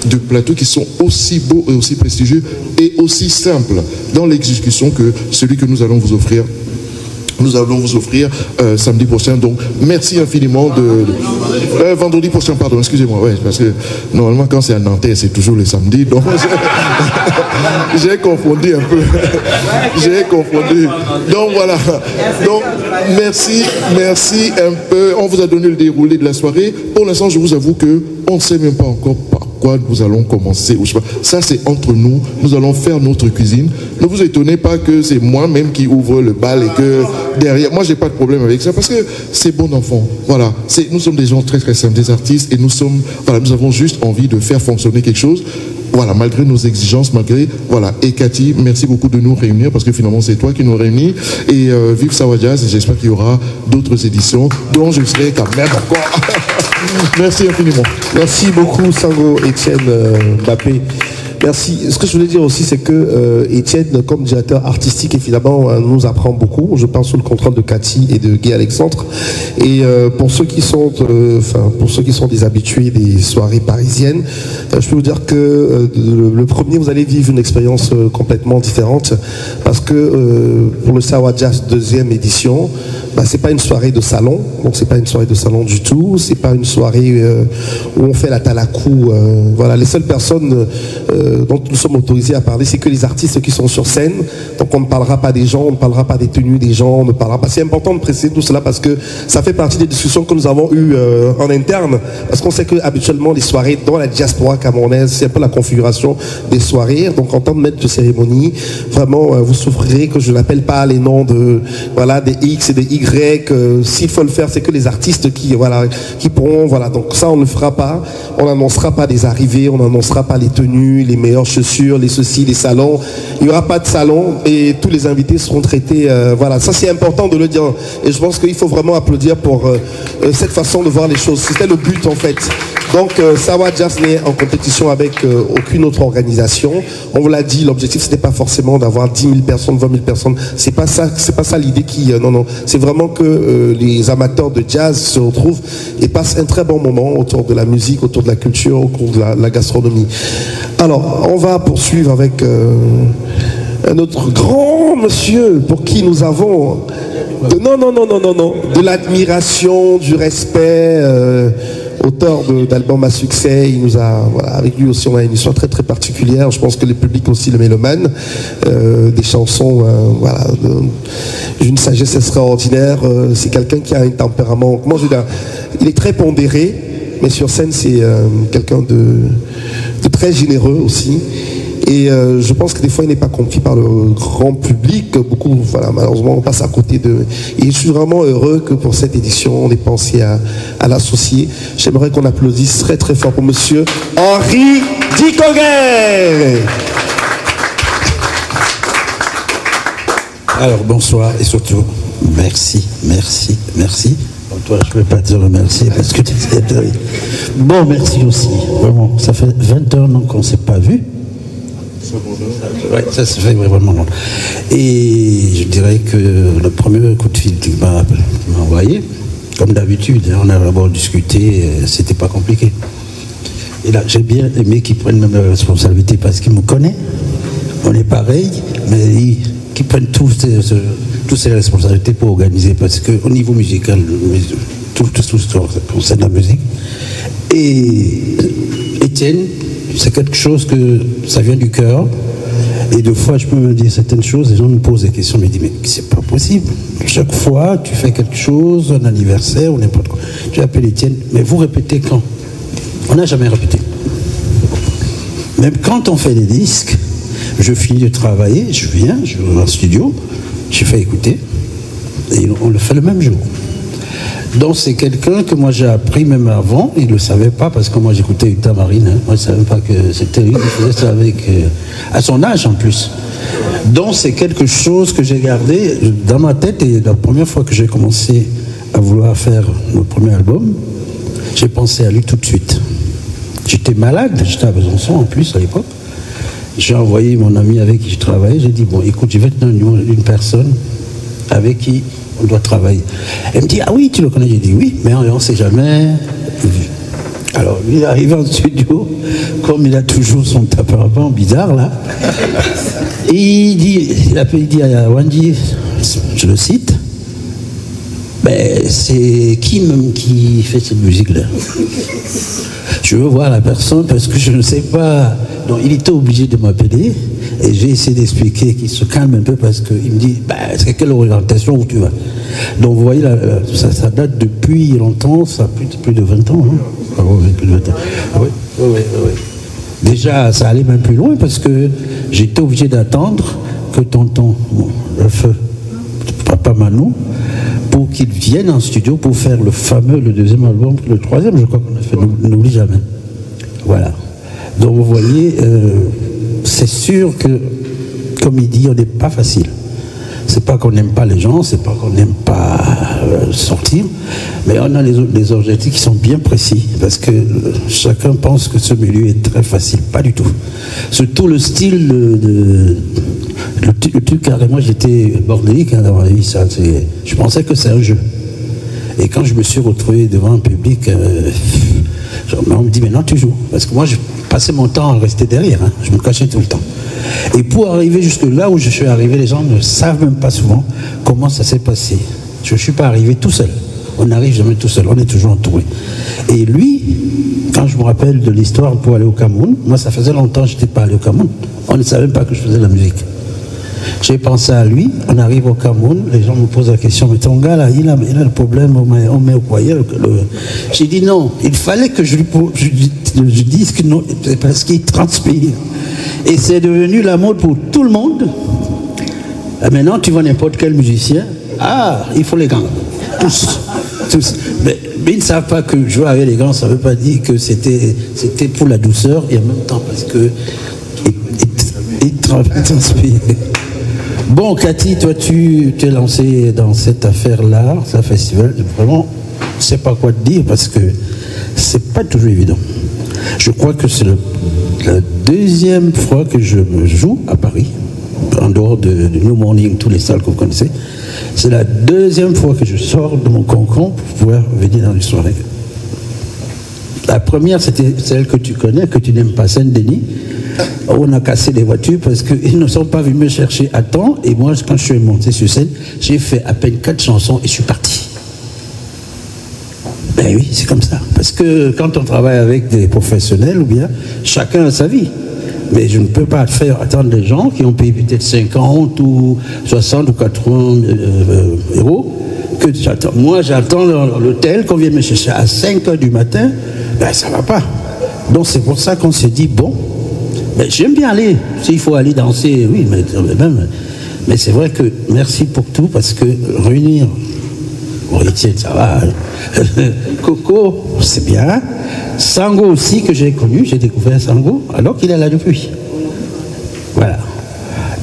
de plateaux qui sont aussi beaux et aussi prestigieux et aussi simples dans l'exécution que celui que nous allons vous offrir. Nous allons vous offrir samedi prochain. Donc, merci infiniment vendredi prochain, pardon, excusez-moi. Ouais, parce que normalement, quand c'est à Nanterre, c'est toujours le samedi. Donc, j'ai confondu un peu. J'ai confondu. Donc, voilà. Donc, merci un peu. On vous a donné le déroulé de la soirée. Pour l'instant, je vous avoue qu'on ne sait même pas encore quoi nous allons commencer. Ou je sais pas. Ça, c'est entre nous. Nous allons faire notre cuisine. Ne vous étonnez pas que c'est moi-même qui ouvre le bal et que derrière, moi, j'ai pas de problème avec ça parce que c'est bon enfant. Voilà. Nous sommes des gens très, très simples, des artistes et nous avons juste envie de faire fonctionner quelque chose. Voilà, malgré nos exigences, voilà. Et Cathy, merci beaucoup de nous réunir parce que finalement c'est toi qui nous réunis. Et vive Sawa Jazz, et j'espère qu'il y aura d'autres éditions dont je serai quand même encore. Merci infiniment. Merci beaucoup Sango Étienne Mbappé. Merci. Ce que je voulais dire aussi, c'est que Étienne, comme directeur artistique, évidemment, nous apprend beaucoup. Je pense sous le contrôle de Cathy et de Guy Alexandre. Et pour ceux qui sont, pour ceux qui sont des habitués des soirées parisiennes, je peux vous dire que le premier, vous allez vivre une expérience complètement différente, parce que pour le Sawa Jazz deuxième édition, c'est pas une soirée de salon, donc c'est pas une soirée de salon du tout. C'est pas une soirée où on fait la talakou. Voilà, les seules personnes dont nous sommes autorisés à parler, c'est que les artistes qui sont sur scène. Donc on ne parlera pas des gens, on ne parlera pas des tenues des gens, on ne parlera pas. C'est important de préciser tout cela parce que ça fait partie des discussions que nous avons eues en interne. Parce qu'on sait que habituellement les soirées dans la diaspora camerounaise, c'est un peu la configuration des soirées. Donc en tant que maître de cérémonie, vraiment vous souffrirez que je n'appelle pas les noms de des X et des Y. S'il faut le faire, c'est que les artistes qui pourront. Voilà. Donc ça on ne le fera pas. On n'annoncera pas des arrivées, on n'annoncera pas les tenues, les meilleures chaussures, les ceci, les salons. Il n'y aura pas de salon et tous les invités seront traités. Voilà, ça c'est important de le dire. Et je pense qu'il faut vraiment applaudir pour cette façon de voir les choses. C'était le but en fait. Donc Sawa Jazz n'est en compétition avec aucune autre organisation. On vous l'a dit, l'objectif c'était pas forcément d'avoir 10 000 personnes, 20 000 personnes. C'est pas ça l'idée qui. Non. C'est vraiment que les amateurs de jazz se retrouvent et passent un très bon moment autour de la musique, autour de la culture, autour de la gastronomie. Alors, on va poursuivre avec un autre grand monsieur pour qui nous avons de l'admiration, du respect, auteur d'albums à succès. Il nous a, avec lui aussi on a une histoire très très particulière. Je pense que le public aussi le mélomane, des chansons d'une sagesse extraordinaire. C'est quelqu'un qui a un tempérament, il est très pondéré, mais sur scène c'est quelqu'un de très généreux aussi. Et je pense que des fois il n'est pas compris par le grand public. Beaucoup, malheureusement on passe à côté de. Et je suis vraiment heureux que pour cette édition on ait pensé à l'associer. J'aimerais qu'on applaudisse très très fort pour monsieur Henri Dikoguer. Alors bonsoir et surtout merci. Toi, je ne vais pas te remercier parce que tu sais. Bon, merci aussi. Vraiment, ça fait 20 ans qu'on ne s'est pas vu. Ouais, ça se fait vraiment long. Et je dirais que le premier coup de fil qu'il m'a envoyé, comme d'habitude, on a d'abord discuté, c'était pas compliqué. Et là, j'ai bien aimé qu'il prenne même la responsabilité parce qu'il me connaît. On est pareil, mais qu'il prenne toutes ces responsabilités pour organiser, parce qu'au niveau musical, tout concerne la musique. Et Étienne, c'est quelque chose que ça vient du cœur. Et deux fois, je peux me dire certaines choses, les gens me posent des questions, me disent, mais c'est pas possible. Chaque fois, tu fais quelque chose, un anniversaire ou n'importe quoi, tu appelles Étienne, mais vous répétez quand? On n'a jamais répété. Même quand on fait des disques, je finis de travailler, je viens dans le studio, je fais écouter, et on le fait le même jour. Donc c'est quelqu'un que moi j'ai appris même avant, il ne le savait pas, parce que moi j'écoutais Uta Marine, moi je ne savais pas que c'était lui qui faisait ça à son âge en plus. Donc c'est quelque chose que j'ai gardé dans ma tête, et la première fois que j'ai commencé à vouloir faire mon premier album, j'ai pensé à lui tout de suite. J'étais malade, j'étais à Besançon en plus à l'époque. J'ai envoyé mon ami avec qui je travaillais, j'ai dit, bon écoute, je vais te donner une personne avec qui on doit travailler. Elle me dit, ah oui, tu le connais? J'ai dit oui, mais on ne s'est jamais vu. Alors lui, il est arrivé en studio, comme il a toujours son tempérament bizarre là, et il dit à Wendy, je le cite, ben, c'est Kim qui fait cette musique-là. Je veux voir la personne parce que je ne sais pas. Donc il était obligé de m'appeler et j'ai essayé d'expliquer qu'il se calme un peu parce qu'il me dit, bah, c'est quelle orientation où tu vas? Donc vous voyez, ça date depuis longtemps, ça a plus de 20 ans. Hein. Ah oui, plus de 20 ans. Oui. Déjà, ça allait même plus loin parce que j'étais obligé d'attendre que tonton, le feu, Papa Manou, pour qu'il vienne en studio pour faire le deuxième album, le troisième, je crois qu'on a fait, n'oublie jamais. Voilà. Donc vous voyez, c'est sûr que, comme il dit, on n'est pas facile. C'est pas qu'on n'aime pas les gens, c'est pas qu'on n'aime pas sortir, mais on a les objectifs qui sont bien précis, parce que chacun pense que ce milieu est très facile, pas du tout. Surtout le style le truc carrément, j'étais bordélique hein, dans la vie, ça, je pensais que c'est un jeu. Et quand je me suis retrouvé devant un public, on me dit maintenant tu joues, parce que moi je passais mon temps à rester derrière, hein, je me cachais tout le temps. Et pour arriver jusque là où je suis arrivé, les gens ne savent même pas souvent comment ça s'est passé. Je ne suis pas arrivé tout seul. On n'arrive jamais tout seul, on est toujours entouré. Et lui, quand je me rappelle de l'histoire pour aller au Cameroun, moi ça faisait longtemps que je n'étais pas allé au Cameroun. On ne savait même pas que je faisais de la musique. J'ai pensé à lui, on arrive au Cameroun, les gens me posent la question, mais ton gars là, il a le problème, on met au foyer. J'ai dit non, il fallait que je dise que non, parce qu'il transpire. Et c'est devenu la mode pour tout le monde. Et maintenant, tu vois n'importe quel musicien, il faut les gants. Tous. Mais ils ne savent pas que jouer avec les gants, ça ne veut pas dire que c'était pour la douceur, et en même temps parce que il transpire. Bon, Cathy, toi, tu t'es lancée dans cette affaire-là, ce festival. Vraiment, je ne sais pas quoi te dire parce que c'est pas toujours évident. Je crois que c'est la deuxième fois que je joue à Paris, en dehors de New Morning, tous les salles que vous connaissez. C'est la deuxième fois que je sors de mon concombre pour pouvoir venir dans les soirées. La première, c'était celle que tu connais, que tu n'aimes pas, Saint-Denis. On a cassé les voitures parce qu'ils ne sont pas venus me chercher à temps. Et moi, quand je suis monté sur scène, j'ai fait à peine 4 chansons et je suis parti. Ben oui, c'est comme ça. Parce que quand on travaille avec des professionnels, ou bien, chacun a sa vie. Mais je ne peux pas faire attendre des gens qui ont payé peut-être 50 ou 60 ou 80 euros que j'attends. Moi, j'attends l'hôtel qu'on vient me chercher à 5 h du matin. Ben, ça ne va pas. Donc, c'est pour ça qu'on s'est dit, bon, ben, j'aime bien aller. S'il faut aller danser, oui, mais c'est vrai que merci pour tout, parce que réunir, bon, Etienne, ça va. Coco, c'est bien. Sango aussi, que j'ai connu, j'ai découvert Sango, alors qu'il est là depuis. Voilà.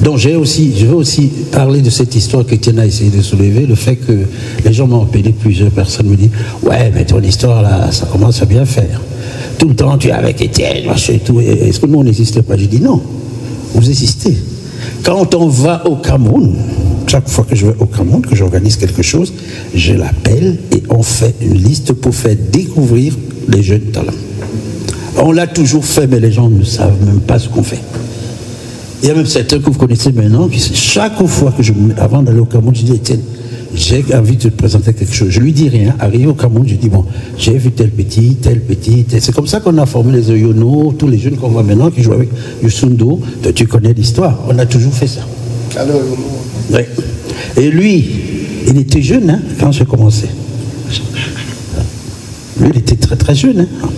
Donc je veux aussi parler de cette histoire qu'Etienne a essayé de soulever, le fait que les gens m'ont appelé, plusieurs personnes me disent « Ouais, mais ton histoire là, ça commence à bien faire. Tout le temps tu es avec Etienne, machin et tout. Est-ce que nous on n'existe pas ?» J'ai dit « Non, vous existez. Quand on va au Cameroun, chaque fois que je vais au Cameroun, que j'organise quelque chose, je l'appelle et on fait une liste pour faire découvrir les jeunes talents. On l'a toujours fait, mais les gens ne savent même pas ce qu'on fait. Il y a même certains que vous connaissez maintenant, qui chaque fois que avant d'aller au Cameroun, je dis Etienne, j'ai envie de te présenter quelque chose. Je lui dis rien. Arrivé au Cameroun, je dis bon, j'ai vu tel petit, tel. C'est comme ça qu'on a formé les Oyono, tous les jeunes qu'on voit maintenant qui jouent avec Yusundo. Tu connais l'histoire. On a toujours fait ça. Alors, oui. Et lui, il était jeune hein, quand j'ai commencé. Lui, il était très très jeune. Hein.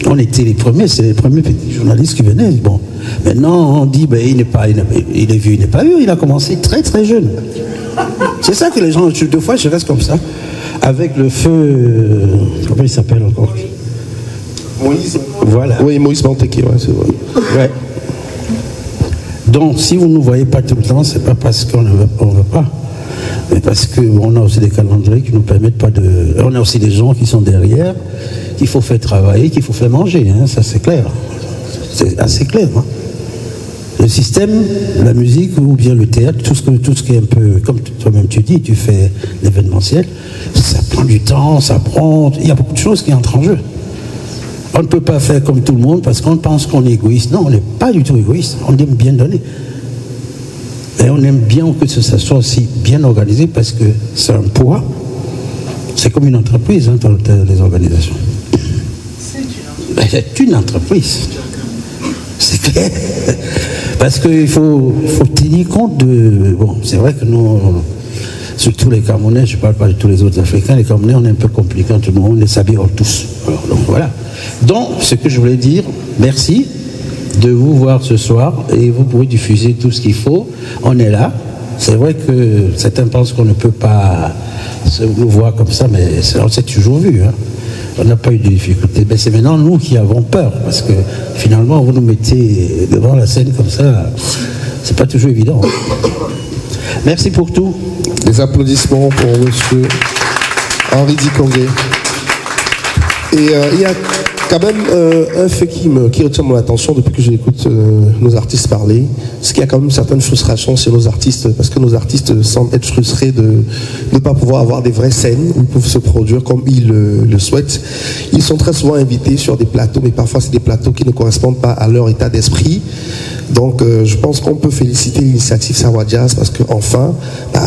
On était les premiers, c'est les premiers petits journalistes qui venaient. Bon, maintenant on dit, ben, il est vieux, il n'est pas vieux, il a commencé très très jeune. C'est ça que les gens, deux fois je reste comme ça, avec le feu, comment il s'appelle encore? Moïse. Voilà. Oui, Moïse Mantequet, ouais, c'est vrai. Ouais. Donc si vous ne nous voyez pas tout le temps, c'est pas parce qu'on ne veut pas. Mais parce qu'on a aussi des calendriers qui nous permettent pas de... On a aussi des gens qui sont derrière, qu'il faut faire travailler, qu'il faut faire manger, hein, ça c'est clair. C'est assez clair. Hein. Le système, la musique ou bien le théâtre, tout ce qui est un peu, comme toi-même tu dis, tu fais l'événementiel, ça prend du temps, ça prend... Il y a beaucoup de choses qui entrent en jeu. On ne peut pas faire comme tout le monde parce qu'on pense qu'on est égoïste. Non, on n'est pas du tout égoïste, on aime bien donner. Et on aime bien que ça soit aussi bien organisé parce que c'est un poids. C'est comme une entreprise hein, dans les organisations. C'est une entreprise. C'est clair. Parce qu'il faut tenir compte de... Bon, c'est vrai que nous, surtout les Camerounais, je ne parle pas de tous les autres Africains, les Camerounais, on est un peu compliqués entre nous, on les s'habille tous. Alors, donc voilà. Donc, ce que je voulais dire, merci de vous voir ce soir et vous pourrez diffuser tout ce qu'il faut. On est là. C'est vrai que certains pensent qu'on ne peut pas se voir comme ça, mais on s'est toujours vu. Hein. On n'a pas eu de difficulté. Mais c'est maintenant nous qui avons peur, parce que finalement, vous nous mettez devant la scène comme ça, c'est pas toujours évident. Merci pour tout. Des applaudissements pour monsieur Henri Dikongé. Et il y a quand même un fait qui retient mon attention depuis que j'écoute nos artistes parler, c'est qu'il y a quand même une certaine frustration chez nos artistes, parce que nos artistes semblent être frustrés de ne pas pouvoir avoir des vraies scènes où ils peuvent se produire comme ils le souhaitent. Ils sont très souvent invités sur des plateaux, mais parfois c'est des plateaux qui ne correspondent pas à leur état d'esprit. Donc je pense qu'on peut féliciter l'initiative Sawa Jazz, parce qu'enfin,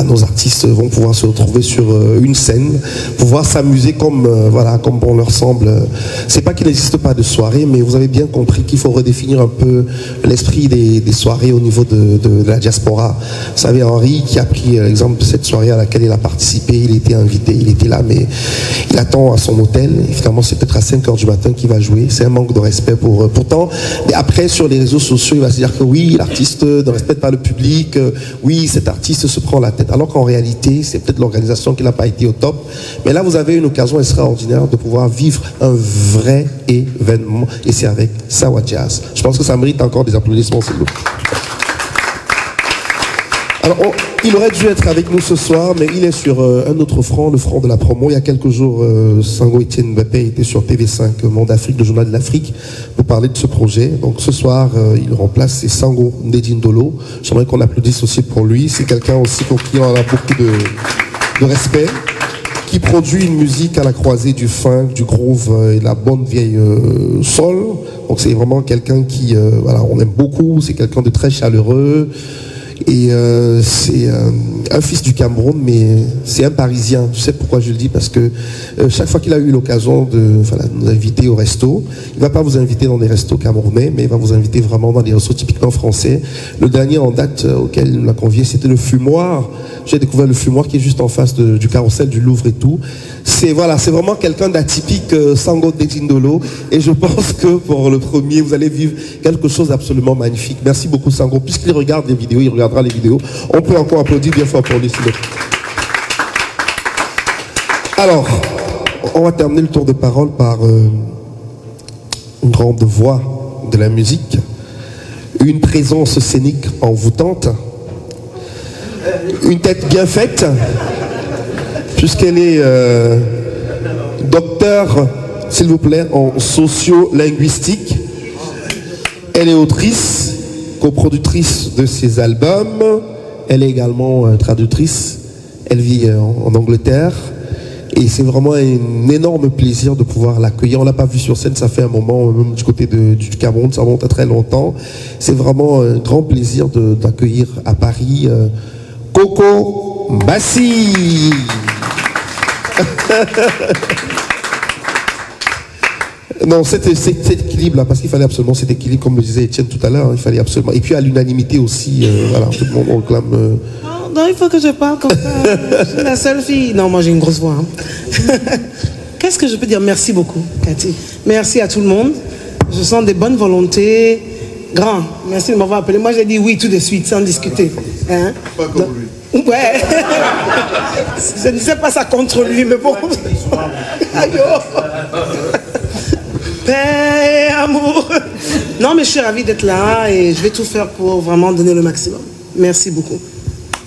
nos artistes vont pouvoir se retrouver sur une scène, pouvoir s'amuser comme bon leur semble. C'est pas qu'il n'existe pas de soirée, mais vous avez bien compris qu'il faut redéfinir un peu l'esprit des soirées au niveau de la diaspora. Vous savez, Henri, qui a pris l'exemple de cette soirée à laquelle il a participé, il était invité, il était là, mais il attend à son hôtel. Et finalement, c'est peut-être à 5 h du matin qu'il va jouer. C'est un manque de respect pourtant. Mais après, sur les réseaux sociaux, il va se dire que oui, l'artiste ne respecte pas le public, oui, cet artiste se prend la tête. Alors qu'en réalité, c'est peut-être l'organisation qui n'a pas été au top. Mais là, vous avez une occasion extraordinaire de pouvoir vivre un vrai événement, et c'est avec Sawa Jazz. Je pense que ça mérite encore des applaudissements, s'il vous plaît. Alors, il aurait dû être avec nous ce soir, mais il est sur un autre front, le front de la promo. Il y a quelques jours, Sango Etienne Mbappé était sur TV5, Monde Afrique, le journal de l'Afrique, pour parler de ce projet. Donc ce soir, il remplace, c'est Sango Ndedindolo. J'aimerais qu'on applaudisse aussi pour lui. C'est quelqu'un aussi pour qui on a beaucoup de respect, qui produit une musique à la croisée du funk, du groove et de la bonne vieille soul. Donc c'est vraiment quelqu'un qui, on aime beaucoup. C'est quelqu'un de très chaleureux. Et c'est un fils du Cameroun, mais c'est un Parisien. Tu sais pourquoi je le dis? Parce que chaque fois qu'il a eu l'occasion de nous inviter au resto, il ne va pas vous inviter dans des restos camerounais, mais il va vous inviter vraiment dans des restos typiquement français. Le dernier en date auquel il nous l'a convié, c'était le Fumoir. J'ai découvert le Fumoir qui est juste en face du carrousel du Louvre et tout. C'est vraiment quelqu'un d'atypique, Sango Ndedindolo. Et je pense que pour le premier, vous allez vivre quelque chose d'absolument magnifique. Merci beaucoup, Sango. Puisqu'il regarde les vidéos, il regardera les vidéos. On peut encore applaudir bien fort pour lui, s'il vous plaît. Alors, on va terminer le tour de parole par une grande voix de la musique, une présence scénique envoûtante, une tête bien faite, puisqu'elle est docteur, s'il vous plaît, en sociolinguistique. Elle est autrice, coproductrice de ses albums. Elle est également traductrice. Elle vit en Angleterre. Et c'est vraiment un énorme plaisir de pouvoir l'accueillir. On ne l'a pas vu sur scène, ça fait un moment, même du côté du Cameroun, ça remonte à très longtemps. C'est vraiment un grand plaisir d'accueillir à Paris Coco Mbassi. Non, cet équilibre-là, parce qu'il fallait absolument cet équilibre, comme le disait Etienne tout à l'heure, il fallait absolument. Et puis à l'unanimité aussi, tout le monde réclame. Non, il faut que je parle comme ça. Je suis la seule fille. Non, moi j'ai une grosse voix. Hein. Qu'est-ce que je peux dire? Merci beaucoup, Cathy. Merci à tout le monde. Je sens des bonnes volontés. Grand, merci de m'avoir appelé. Moi j'ai dit oui tout de suite, sans discuter. Hein? Pas comme lui. Ouais. Je ne disais pas ça contre lui, mais bon. Aïe. Paix, amour. Non, mais je suis ravie d'être là et je vais tout faire pour vraiment donner le maximum. Merci beaucoup.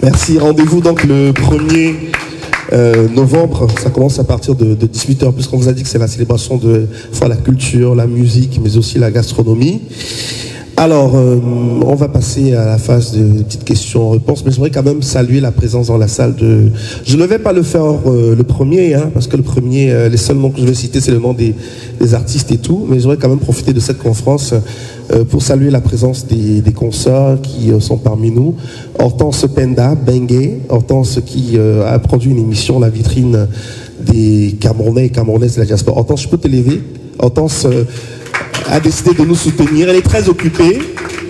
Merci. Rendez-vous donc le 1er novembre. Ça commence à partir de 18 h, puisqu'on vous a dit que c'est la célébration de la culture, la musique, mais aussi la gastronomie. Alors, on va passer à la phase de petites questions-réponses, mais j'aimerais quand même saluer la présence dans la salle de... Je ne vais pas le faire le premier, hein, parce que le premier, les seuls noms que je vais citer, c'est le nom des artistes et tout, mais j'aimerais quand même profiter de cette conférence pour saluer la présence des consoeurs qui sont parmi nous. Hortense Penda, Bengue, Hortense qui a produit une émission, La Vitrine des Camerounais et Camerounaises de la diaspora. Hortense, je peux te lever? Hortense... a décidé de nous soutenir. Elle est très occupée,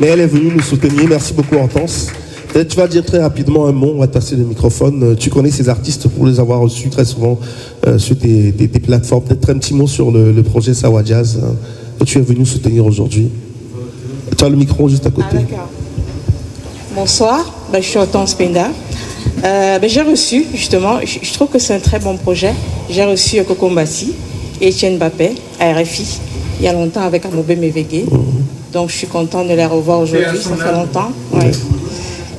mais elle est venue nous soutenir. Merci beaucoup, Hortense. Peut-être tu vas dire très rapidement un mot, on va te passer le microphone. Tu connais ces artistes pour les avoir reçus très souvent sur tes plateformes. Peut-être un petit mot sur le projet Sawa Jazz. que tu es venu soutenir aujourd'hui. Tu as le micro juste à côté. Ah, d'accord. Bonsoir, je suis Hortense Penda. J'ai reçu, justement, je trouve que c'est un très bon projet. J'ai reçu Coco Mbassi et Etienne Bappé à RFI, il y a longtemps avec Amobe Mevegue. Donc je suis contente de les revoir aujourd'hui, ça fait longtemps. Ouais.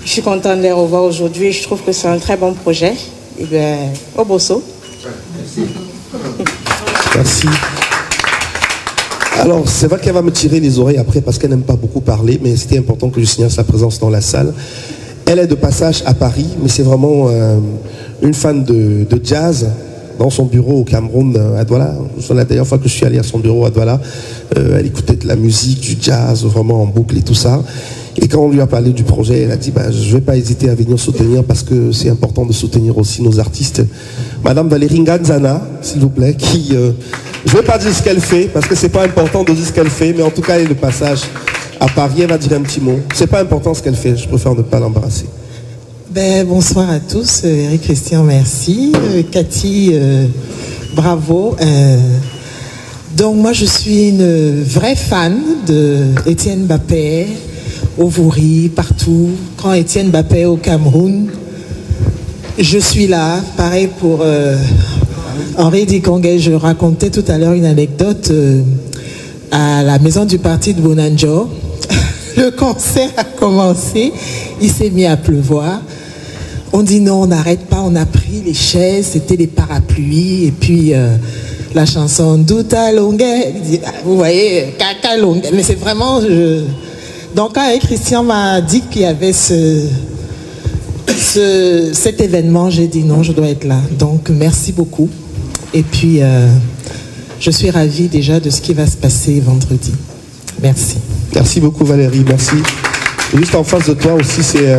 Je suis contente de les revoir aujourd'hui et je trouve que c'est un très bon projet. Et au Bosso. Merci. Alors, c'est vrai qu'elle va me tirer les oreilles après parce qu'elle n'aime pas beaucoup parler, mais c'était important que je signale sa présence dans la salle. Elle est de passage à Paris, mais c'est vraiment une fan de jazz dans son bureau au Cameroun, à Douala. La dernière fois que je suis allé à son bureau à Douala, elle écoutait de la musique, du jazz, vraiment en boucle et tout ça. Et quand on lui a parlé du projet, elle a dit je ne vais pas hésiter à venir soutenir parce que c'est important de soutenir aussi nos artistes. Madame Valérie Nganzana, s'il vous plaît, qui... je ne vais pas dire ce qu'elle fait parce que ce n'est pas important de dire ce qu'elle fait, mais en tout cas, elle est de passage à Paris. Elle va dire un petit mot. Ce n'est pas important ce qu'elle fait, je préfère ne pas l'embarrasser. Bonsoir à tous. Eric Christian, merci. Cathy, bravo. Donc moi, je suis une vraie fan de Etienne Bappé, Ovouri, partout. Quand Etienne Bappé au Cameroun, je suis là. Pareil pour Henri Dikongé. Je racontais tout à l'heure une anecdote à la maison du parti de Bonanjo. Le concert a commencé, il s'est mis à pleuvoir. On dit non, on n'arrête pas, on a pris les chaises, c'était les parapluies, et puis la chanson Douta Longuet, vous voyez, Kaka Longuet, mais c'est vraiment... Donc quand Christian m'a dit qu'il y avait cet événement, j'ai dit non, je dois être là. Donc merci beaucoup. Et puis je suis ravie déjà de ce qui va se passer vendredi. Merci. Merci beaucoup Valérie, merci. Juste en face de toi aussi, c'est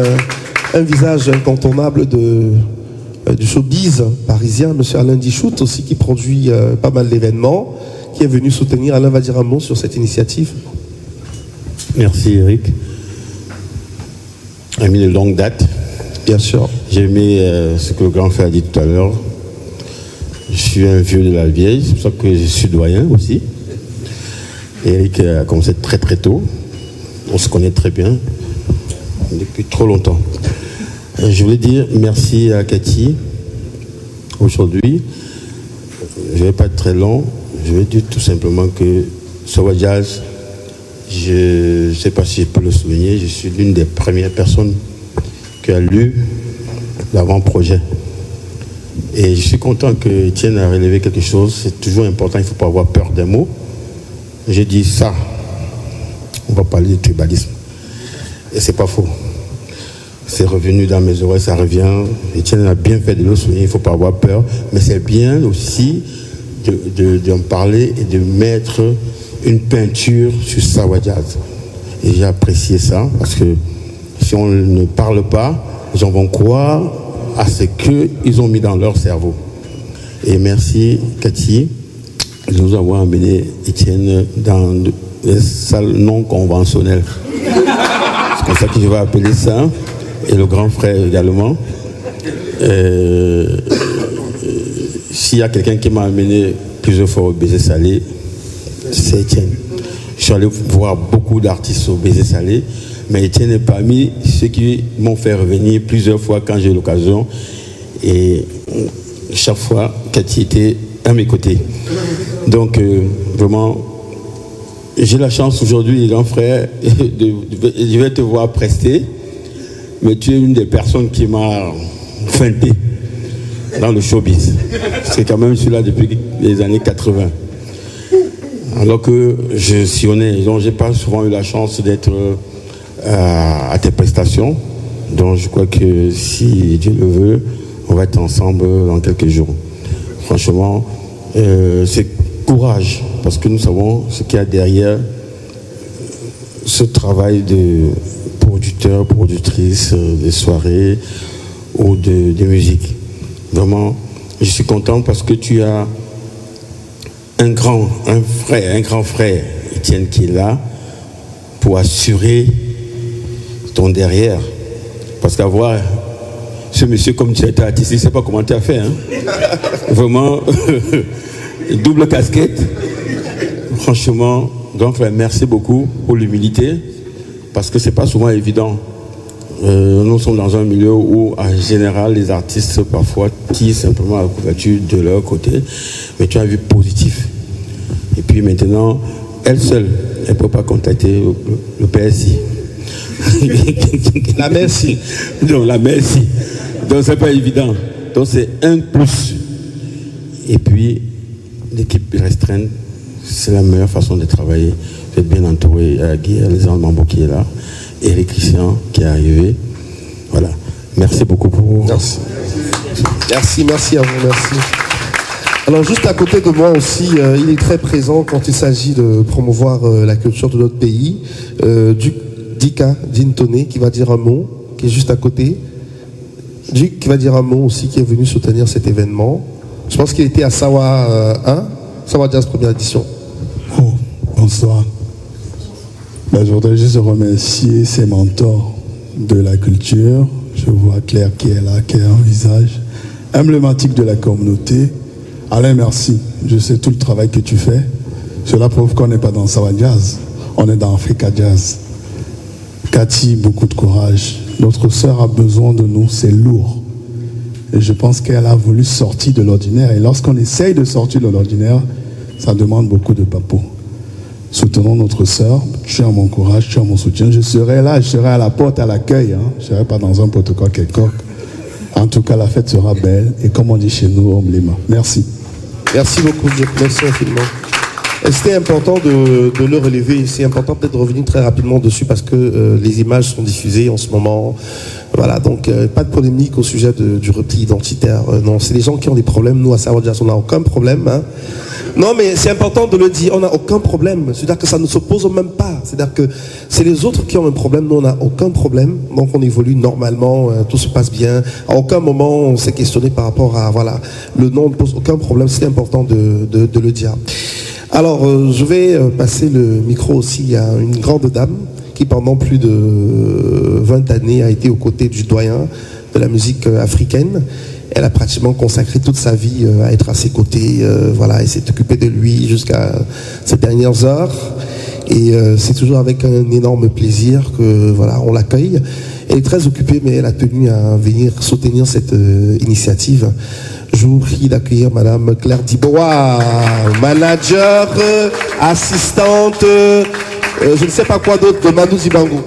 un visage incontournable du showbiz parisien, M. Alain Dichout aussi, qui produit pas mal d'événements, qui est venu soutenir. Alain va dire un mot sur cette initiative. Merci Eric. Ami de longue date. Bien sûr. J'ai aimé ce que le grand frère a dit tout à l'heure. Je suis un vieux de la vieille, c'est pour ça que je suis doyen aussi. Eric a commencé très très tôt. On se connaît très bien depuis trop longtemps. Je voulais dire merci à Cathy aujourd'hui. Je ne vais pas être très long. Je vais dire tout simplement que Sawa Jazz, je ne sais pas si je peux le souligner, je suis l'une des premières personnes qui a lu l'avant-projet. Et je suis content que Etienne a relevé quelque chose. C'est toujours important, il ne faut pas avoir peur des mots. J'ai dit ça, on va parler de tribalisme. Et c'est pas faux. C'est revenu dans mes oreilles, ça revient. Etienne a bien fait de le souligner, il ne faut pas avoir peur. Mais c'est bien aussi d'en parler et de mettre une peinture sur Sawa Jazz. Et j'ai apprécié ça, parce que si on ne parle pas, les gens vont croire à ce qu'ils ont mis dans leur cerveau. Et merci Cathy de nous avoir amené Etienne dans les salles non conventionnelles. C'est comme ça que je vais appeler ça. Et le grand frère également. S'il y a quelqu'un qui m'a amené plusieurs fois au Baiser Salé, c'est Etienne. Je suis allé voir beaucoup d'artistes au Baiser Salé, mais Etienne est parmi ceux qui m'ont fait revenir plusieurs fois quand j'ai eu l'occasion. Et chaque fois, Cathy était à mes côtés. Donc, vraiment, j'ai la chance aujourd'hui, grand frère, je vais te voir prester, mais tu es une des personnes qui m'a feinté dans le showbiz. C'est quand même celui-là depuis les années 80. Alors que je sillonnais, donc j'ai pas souvent eu la chance d'être à tes prestations. Donc je crois que si Dieu le veut, on va être ensemble dans quelques jours. Franchement, c'est courage, parce que nous savons ce qu'il y a derrière ce travail de producteur, productrice, des soirées ou de musique. Vraiment, je suis content parce que tu as un grand frère, Etienne, qui est là pour assurer ton derrière. Parce qu'avoir ce monsieur comme tu étais artiste, je ne sais pas comment tu as fait. Hein? Vraiment, double casquette. Franchement, Grand frère, merci beaucoup pour l'humilité, parce que c'est pas souvent évident. Nous sommes dans un milieu où, en général, les artistes parfois tirent simplement la couverture de leur côté, mais tu as vu positif. Et puis maintenant, elle seule, elle ne peut pas contacter le PSI. La merci. Non, la merci. Donc, c'est pas évident. Donc, c'est un plus. Et puis, l'équipe restreinte, c'est la meilleure façon de travailler. Vous êtes bien entouré. Guy, Alexandre Mambo qui est là. Eric Christian qui est arrivé. Voilà. Merci beaucoup pour vous. Merci. Merci à vous, merci. Alors juste à côté de moi aussi, il est très présent quand il s'agit de promouvoir la culture de notre pays. Duc Dika Dintone qui va dire un mot, qui est juste à côté. Duc qui va dire un mot aussi, qui est venu soutenir cet événement. Je pense qu'il était à Sawa 1, Sawa Jazz première édition. Oh, bonsoir. Je voudrais juste remercier ces mentors de la culture. Je vois Claire qui est là, qui a un visage emblématique de la communauté. Alain, merci. Je sais tout le travail que tu fais. Cela prouve qu'on n'est pas dans Sawa Jazz. On est dans Africa Jazz. Cathy, beaucoup de courage. Notre sœur a besoin de nous, c'est lourd. Et je pense qu'elle a voulu sortir de l'ordinaire. Et lorsqu'on essaye de sortir de l'ordinaire, ça demande beaucoup de papou. Soutenons notre sœur. Tu as mon courage, tu as mon soutien. Je serai là, je serai à la porte, à l'accueil. Je ne serai pas dans un protocole quelconque. En tout cas, la fête sera belle. Et comme on dit chez nous, Omblima. Merci. Merci beaucoup, merci infiniment. C'était important de le relever. C'est important peut-être de revenir très rapidement dessus parce que les images sont diffusées en ce moment. Voilà, donc pas de polémique au sujet du repli identitaire. Non, c'est les gens qui ont des problèmes. Nous, à Sawa Jazz, on n'a aucun problème. Hein. Non, mais c'est important de le dire. On n'a aucun problème. C'est-à-dire que ça ne s'oppose même pas. C'est-à-dire que c'est les autres qui ont un problème. Nous, on n'a aucun problème. Donc, on évolue normalement. Tout se passe bien. À aucun moment, on s'est questionné par rapport à... Voilà, le nom ne pose aucun problème. C'est important de le dire. Alors, je vais passer le micro aussi à une grande dame qui, pendant plus de 20 années, a été aux côtés du doyen de la musique africaine. Elle a pratiquement consacré toute sa vie à être à ses côtés, voilà, et s'est occupée de lui jusqu'à ces dernières heures. Et c'est toujours avec un énorme plaisir que voilà, on l'accueille. Elle est très occupée, mais elle a tenu à venir soutenir cette initiative. Je vous prie d'accueillir Madame Claire Dibois, manager, assistante, je ne sais pas quoi d'autre, de Manu Zibango.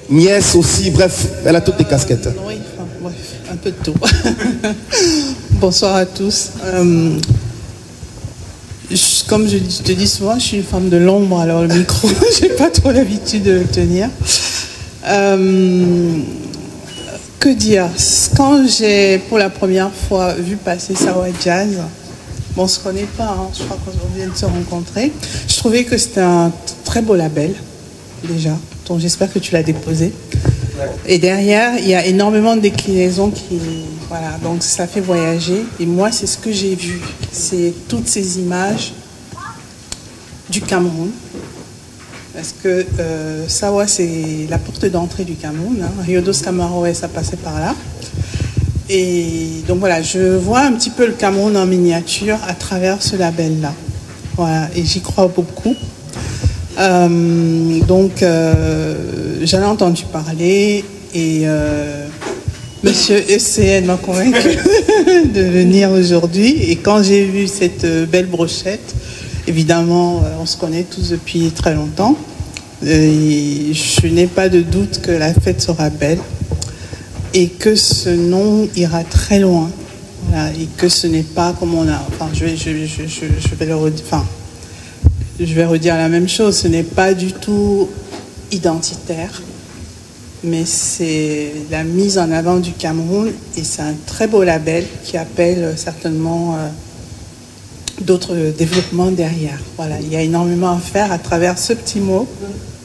Nièce aussi, bref, elle a toutes les casquettes. Oui, enfin, bref, un peu de tout. Bonsoir à tous. Comme je te dis souvent, je suis une femme de l'ombre, alors le micro, j'ai pas trop l'habitude de le tenir. Que dire? Quand j'ai pour la première fois vu passer Sawa Jazz, bon, on se connaît pas, hein, je crois qu'on vient de se rencontrer, je trouvais que c'était un très beau label, déjà, donc j'espère que tu l'as déposé. Et derrière, il y a énormément de déclinaisons qui... Voilà, donc ça fait voyager. Et moi, c'est ce que j'ai vu. C'est toutes ces images du Cameroun. Parce que Sawa, c'est la porte d'entrée du Cameroun. Hein. Rio dos Camaroes, ça passait par là. Et donc voilà, je vois un petit peu le Cameroun en miniature à travers ce label-là. Voilà, et j'y crois beaucoup. Donc, j'en ai entendu parler et Monsieur ECN m'a convaincu de venir aujourd'hui. Et quand j'ai vu cette belle brochette, évidemment, on se connaît tous depuis très longtemps. Et je n'ai pas de doute que la fête sera belle et que ce nom ira très loin. Voilà, et que ce n'est pas comme on a... Enfin, je vais le redire... Enfin, je vais redire la même chose, ce n'est pas du tout identitaire, mais c'est la mise en avant du Cameroun et c'est un très beau label qui appelle certainement d'autres développements derrière. Voilà, il y a énormément à faire à travers ce petit mot,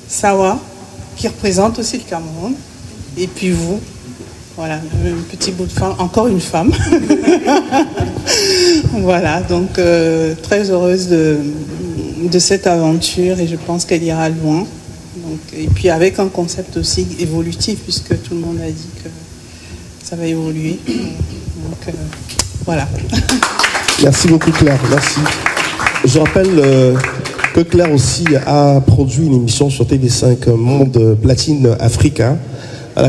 Sawa, qui représente aussi le Cameroun, et puis vous, voilà, un petit bout de femme, encore une femme. Voilà, donc très heureuse de cette aventure et je pense qu'elle ira loin. Donc, et puis avec un concept aussi évolutif puisque tout le monde a dit que ça va évoluer. Donc voilà. Merci beaucoup Claire, merci. Je rappelle que Claire aussi a produit une émission sur TV5 Monde Platine Africa,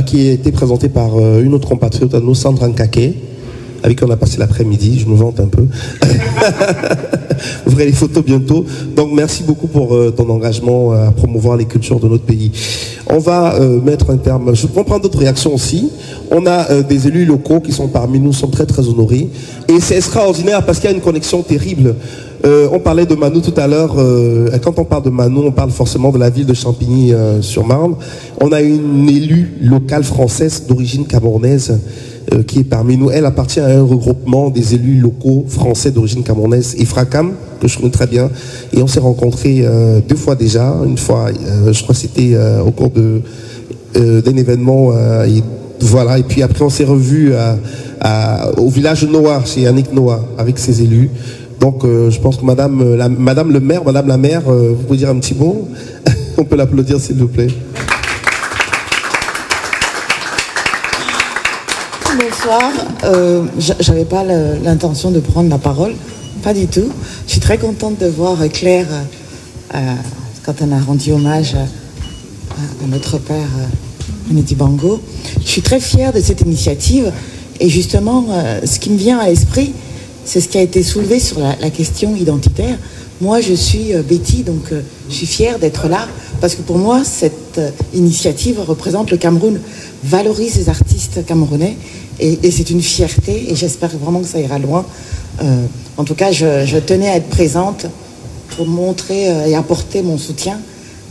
qui a été présentée par une autre compatriote à nous, Sandra Nkake, avec qui on a passé l'après-midi. Je me vante un peu. Vous verrez les photos bientôt. Donc merci beaucoup pour ton engagement à promouvoir les cultures de notre pays. On va mettre un terme. Je vais prendre d'autres réactions aussi. On a des élus locaux qui sont parmi nous, sont très très honorés. Et c'est extraordinaire parce qu'il y a une connexion terrible. On parlait de Manou tout à l'heure. Quand on parle de Manou, on parle forcément de la ville de Champigny-sur-Marne. On a une élue locale française d'origine camerounaise qui est parmi nous. Elle appartient à un regroupement des élus locaux français d'origine camerounaise, Ifracam, que je connais très bien. Et on s'est rencontrés 2 fois déjà. Une fois, je crois que c'était au cours d'un événement. Voilà. Et puis après, on s'est revus au village Noah, chez Yannick Noah, avec ses élus. Donc, je pense que Madame le maire, Madame la maire, vous pouvez dire un petit mot? On peut l'applaudir, s'il vous plaît. Bonsoir. J'avais pas l'intention de prendre la parole, pas du tout. Je suis très contente de voir Claire quand on a rendu hommage à notre père Nedi Bango. Je suis très fière de cette initiative et justement, ce qui me vient à l'esprit, c'est ce qui a été soulevé sur la question identitaire. Moi, je suis Betty, donc je suis fière d'être là parce que pour moi, cette initiative représente le Cameroun, valorise les artistes camerounais. Et c'est une fierté et j'espère vraiment que ça ira loin. En tout cas, je tenais à être présente pour montrer et apporter mon soutien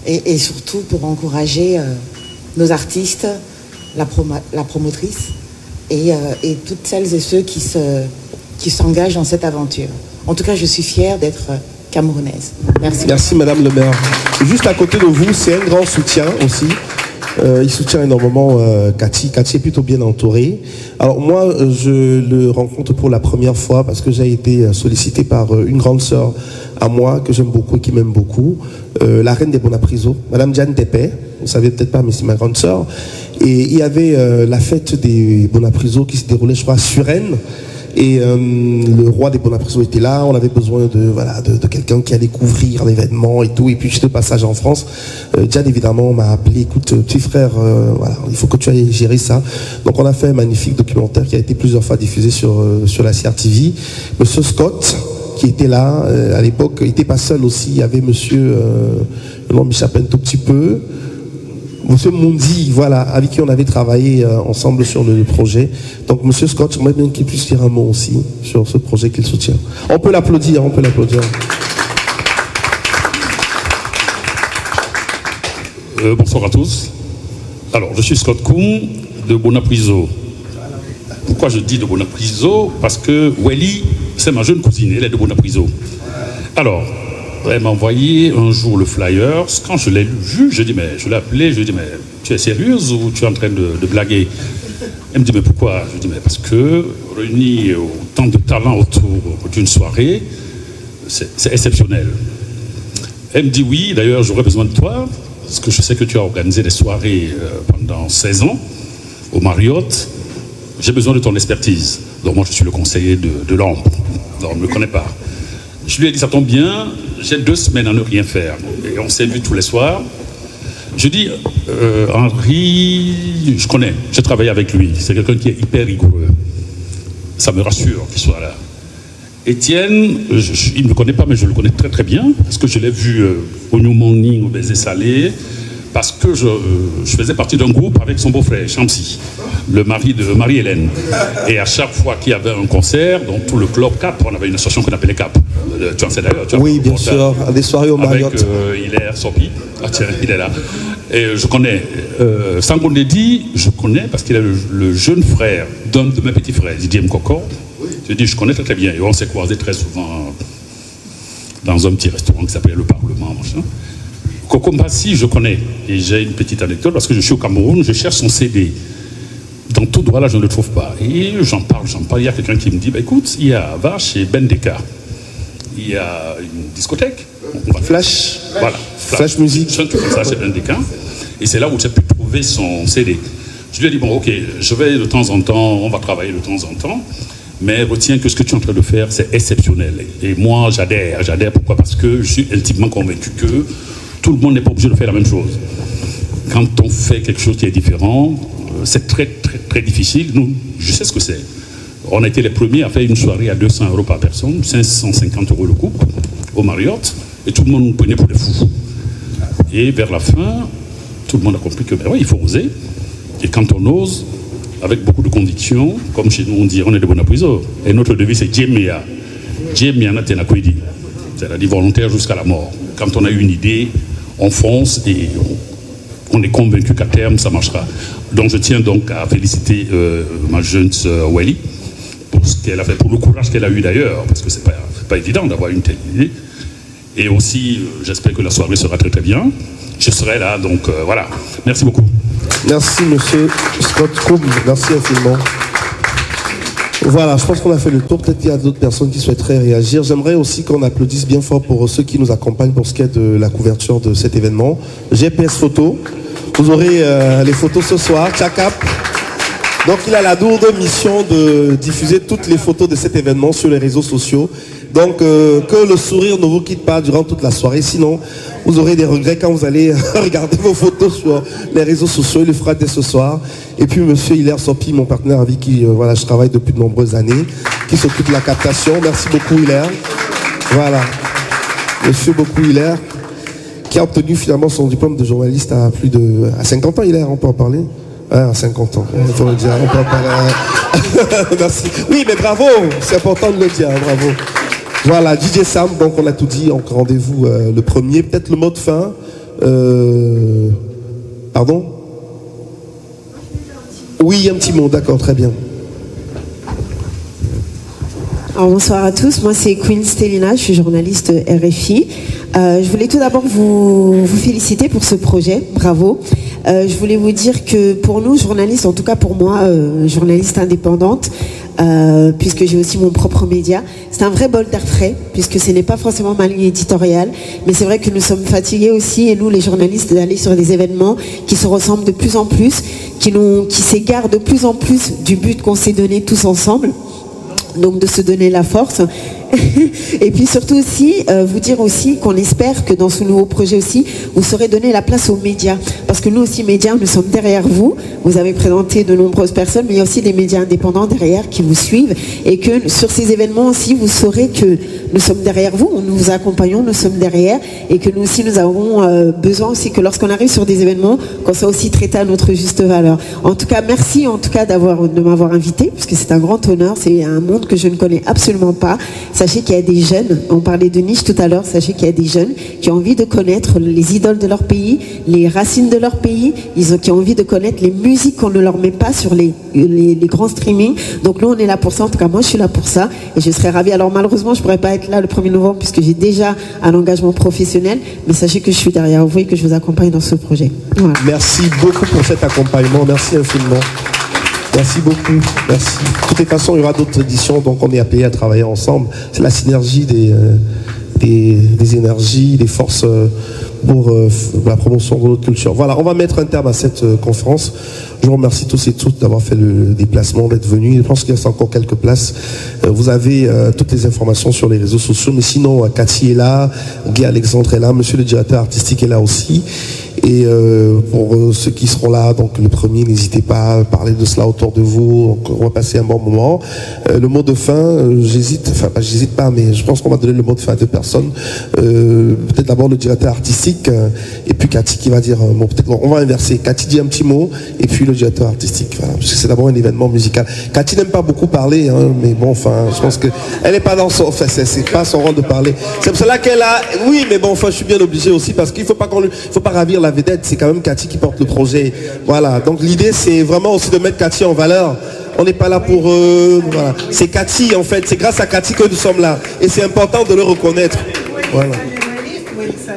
et surtout pour encourager nos artistes, la promotrice et toutes celles et ceux qui s'engagent dans cette aventure. En tout cas, je suis fière d'être camerounaise. Merci. Merci Madame le maire. Juste à côté de vous, c'est un grand soutien aussi. Il soutient énormément Cathy. Cathy est plutôt bien entourée. Alors moi, je le rencontre pour la première fois parce que j'ai été sollicité par une grande sœur à moi que j'aime beaucoup et qui m'aime beaucoup, la reine des Bonapriso, Madame Diane Tepé. Vous savez peut-être pas, mais c'est ma grande sœur. Et il y avait la fête des Bonapriso qui se déroulait, je crois, sur Rennes. Et le roi des Bonapriso était là. On avait besoin de quelqu'un qui allait couvrir l'événement et tout. Et puis j'étais de passage en France. Diane évidemment m'a appelé, écoute petit frère, voilà, il faut que tu ailles gérer ça. Donc on a fait un magnifique documentaire qui a été plusieurs fois diffusé sur la CRTV. Monsieur Scott qui était là à l'époque, il n'était pas seul aussi. Il y avait monsieur, le nom m'échappe un tout petit peu. Monsieur Mundi, voilà, avec qui on avait travaillé ensemble sur le projet. Donc, Monsieur Scott, j'aimerais bien qu'il puisse dire un mot aussi sur ce projet qu'il soutient. On peut l'applaudir, on peut l'applaudir. Bonsoir à tous. Alors, je suis Scott Koum de Bonapriso. Pourquoi je dis de Bonapriso? Parce que Welly, c'est ma jeune cousine, elle est de Bonapriso. Alors, elle m'a envoyé un jour le flyer. Quand je l'ai vu, je l'ai appelé, je dis mais tu es sérieuse ou tu es en train de blaguer? Elle me dit mais pourquoi? Je dis mais parce que réunir autant de talents autour d'une soirée, c'est exceptionnel. Elle me dit oui, d'ailleurs j'aurais besoin de toi, parce que je sais que tu as organisé des soirées pendant 16 ans au Marriott. J'ai besoin de ton expertise. Donc moi je suis le conseiller de l'ombre. Donc on ne me connaît pas. Je lui ai dit, ça tombe bien, j'ai 2 semaines à ne rien faire. Et on s'est vu tous les soirs. Je dis, Henri, je connais, j'ai travaillé avec lui. C'est quelqu'un qui est hyper rigoureux. Ça me rassure qu'il soit là. Étienne, il ne me connaît pas, mais je le connais très très bien. Parce que je l'ai vu au New Morning, au Baiser Salé. Parce que je faisais partie d'un groupe avec son beau-frère, Chamsi, le mari de Marie-Hélène. Et à chaque fois qu'il y avait un concert, dans tout le club Cap, on avait une association qu'on appelait Cap. Tu en sais d'ailleurs? Oui, bien sûr, à des soirées au Marriott. Avec Hilaire Sopi. Ah tiens, il est là. Et je connais, Sangonedi, je connais parce qu'il est le jeune frère d'un de mes petits frères, Didier Mkoko. Je dis, je connais très très bien. Et on s'est croisés très souvent dans un petit restaurant qui s'appelait Le Parlement, machin. Coco Mbassi, je connais. Et j'ai une petite anecdote, parce que je suis au Cameroun, je cherche son CD. Dans tout droit, là, je ne le trouve pas. Et j'en parle. Il y a quelqu'un qui me dit, bah, écoute, va chez Bendeka. Il y a une discothèque. Flash. Voilà. Flash musique. Je trouve ça chez Bendeka. Et c'est là où j'ai pu trouver son CD. Je lui ai dit, bon, ok, je vais de temps en temps, on va travailler de temps en temps. mais retiens que ce que tu es en train de faire, c'est exceptionnel. Et moi, j'adhère. Pourquoi? Parce que je suis intimement convaincu que tout le monde n'est pas obligé de faire la même chose. Quand on fait quelque chose qui est différent, c'est très, très, très difficile. Nous, je sais ce que c'est. On a été les premiers à faire une soirée à 200 € par personne, 550 € le couple, au Marriott, et tout le monde nous prenait pour des fous. Et vers la fin, tout le monde a compris que, ben ouais, il faut oser. Et quand on ose, avec beaucoup de conviction, comme chez nous on dit, on est de Bonapriso. Et notre devise c'est Djemea. Djemea na tenakwedi. C'est-à-dire volontaire jusqu'à la mort. Quand on a une idée, on fonce et on est convaincu qu'à terme ça marchera. Donc je tiens donc à féliciter ma jeune sœur Welly pour ce qu'elle a fait, pour le courage qu'elle a eu d'ailleurs, parce que c'est pas évident d'avoir une telle idée. Et aussi, j'espère que la soirée sera très très bien. Je serai là, donc voilà. Merci beaucoup. Merci, monsieur Scott Koum. Merci infiniment. Voilà, je pense qu'on a fait le tour. Peut-être qu'il y a d'autres personnes qui souhaiteraient réagir. J'aimerais aussi qu'on applaudisse bien fort pour ceux qui nous accompagnent pour ce qui est de la couverture de cet événement. GPS Photo. Vous aurez les photos ce soir. Tchakap. Donc, il a la lourde mission de diffuser toutes les photos de cet événement sur les réseaux sociaux. Donc, que le sourire ne vous quitte pas durant toute la soirée. Sinon, vous aurez des regrets quand vous allez regarder vos photos sur les réseaux sociaux. Il le fera dès ce soir. Et puis, monsieur Hilaire Sopi, mon partenaire avec qui voilà, je travaille depuis de nombreuses années, qui s'occupe de la captation. Merci beaucoup, Hilaire. Voilà. Monsieur beaucoup Hilaire, qui a obtenu finalement son diplôme de journaliste à 50 ans, Hilaire, on peut en parler? À 50 ans, il faut le dire, on peut en parler. Merci. Oui, mais bravo, c'est important de le dire, bravo. Voilà, DJ Sam, donc on a tout dit, donc rendez-vous le 1er, peut-être le mot de fin. Pardon? Oui, un petit mot, d'accord, très bien. Alors, bonsoir à tous, moi c'est Queen Stelina, je suis journaliste RFI. Je voulais tout d'abord vous féliciter pour ce projet, bravo. Je voulais vous dire que pour nous, journalistes, en tout cas pour moi, journaliste indépendante, puisque j'ai aussi mon propre média, c'est un vrai bol d'air frais, puisque ce n'est pas forcément ma ligne éditoriale, mais c'est vrai que nous sommes fatigués aussi, et nous les journalistes, d'aller sur des événements qui se ressemblent de plus en plus, qui s'égarent de plus en plus du but qu'on s'est donné tous ensemble. Donc de se donner la force et puis surtout aussi vous dire aussi qu'on espère que dans ce nouveau projet aussi vous saurez donner la place aux médias, parce que nous aussi médias, nous sommes derrière vous. Vous avez présenté de nombreuses personnes, mais il y a aussi des médias indépendants derrière qui vous suivent, et que sur ces événements aussi vous saurez que nous sommes derrière vous, nous vous accompagnons, nous sommes derrière, et que nous aussi nous avons besoin aussi que lorsqu'on arrive sur des événements, qu'on soit aussi traité à notre juste valeur. En tout cas, merci en tout cas de m'avoir invité, parce que c'est un grand honneur, c'est un monde que je ne connais absolument pas. Sachez qu'il y a des jeunes, on parlait de niche tout à l'heure, sachez qu'il y a des jeunes qui ont envie de connaître les idoles de leur pays, les racines de leur pays, qui ont envie de connaître les musiques qu'on ne leur met pas sur les grands streamings. Donc nous on est là pour ça, en tout cas moi je suis là pour ça, et je serais ravie. Alors malheureusement je ne pourrais pas être là le 1er novembre puisque j'ai déjà un engagement professionnel, mais sachez que je suis derrière vous et que je vous accompagne dans ce projet. Voilà. Merci beaucoup pour cet accompagnement, merci infiniment. Merci beaucoup, merci. De toutes les façons, il y aura d'autres éditions, donc on est appelés à travailler ensemble. C'est la synergie des énergies, des forces pour la promotion de notre culture. Voilà, on va mettre un terme à cette conférence. Je vous remercie tous et toutes d'avoir fait le déplacement, d'être venus. Je pense qu'il reste encore quelques places. Vous avez toutes les informations sur les réseaux sociaux, mais sinon, Cathy est là, Guy Alexandre est là, monsieur le directeur artistique est là aussi. Et pour ceux qui seront là, donc le 1er, n'hésitez pas à parler de cela autour de vous. Donc, on va passer un bon moment. Le mot de fin, j'hésite pas, mais je pense qu'on va donner le mot de fin à 2 personnes. Peut-être d'abord le directeur artistique, et puis Cathy qui va dire un mot. Peut-être on va inverser. Cathy dit un petit mot, et puis le directeur artistique. Voilà, parce que c'est d'abord un événement musical. Cathy n'aime pas beaucoup parler, hein, mais bon, enfin, je pense que elle n'est pas dans son, enfin, c'est pas son rôle de parler. C'est pour cela qu'elle a, oui, mais bon, enfin, je suis bien obligé aussi, parce qu'il faut pas ravir la vedette, c'est quand même Cathy qui porte le projet. Voilà, donc l'idée c'est vraiment aussi de mettre Cathy en valeur. On n'est pas là pour... voilà. C'est Cathy en fait, c'est grâce à Cathy que nous sommes là. Et c'est important de le reconnaître. Voilà.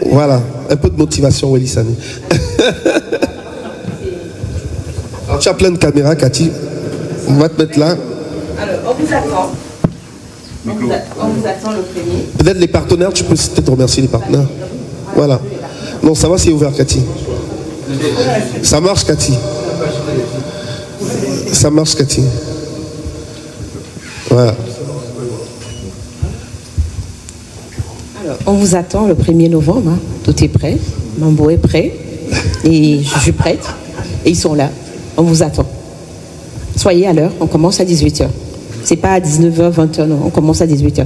Voilà, un peu de motivation, Welly Sani. Alors tu as plein de caméras, Cathy. On va te mettre là. Alors, on vous attend. On vous attend le 1er. Peut-être les partenaires, tu peux peut-être remercier les partenaires. Voilà. Non, ça va, c'est ouvert, Cathy. Ça marche, Cathy. Ça marche, Cathy. Voilà. Alors, on vous attend le 1er novembre. Hein. Tout est prêt. Mambo est prêt. Et je suis prête. Et ils sont là. On vous attend. Soyez à l'heure. On commence à 18h. C'est pas à 19h, 20h, non. On commence à 18h.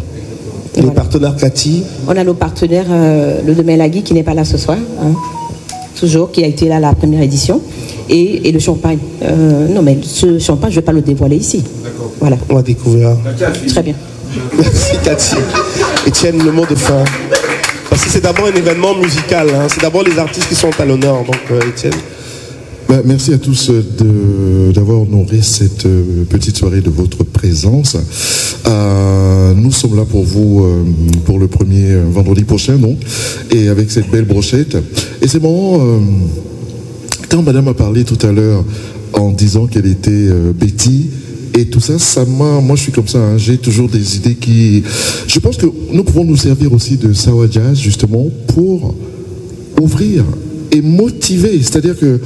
Les partenaires Cathy? On a nos partenaires, le Demelagui qui n'est pas là ce soir. Hein. Toujours, qui a été là à la première édition. Et le champagne. Non, mais ce champagne, je ne vais pas le dévoiler ici. Voilà. On va découvrir. Très bien. Merci Cathy. Étienne, le mot de fin. Parce que c'est d'abord un événement musical. Hein. C'est d'abord les artistes qui sont à l'honneur. Donc, Étienne. Merci à tous d'avoir honoré cette petite soirée de votre présence. Nous sommes là pour vous pour le premier vendredi prochain, donc, et avec cette belle brochette. Et c'est marrant, quand madame a parlé tout à l'heure en disant qu'elle était Betty et tout ça, moi je suis comme ça, hein, j'ai toujours des idées qui... Je pense que nous pouvons nous servir aussi de Sawa Jazz justement pour ouvrir et motiver, c'est-à-dire que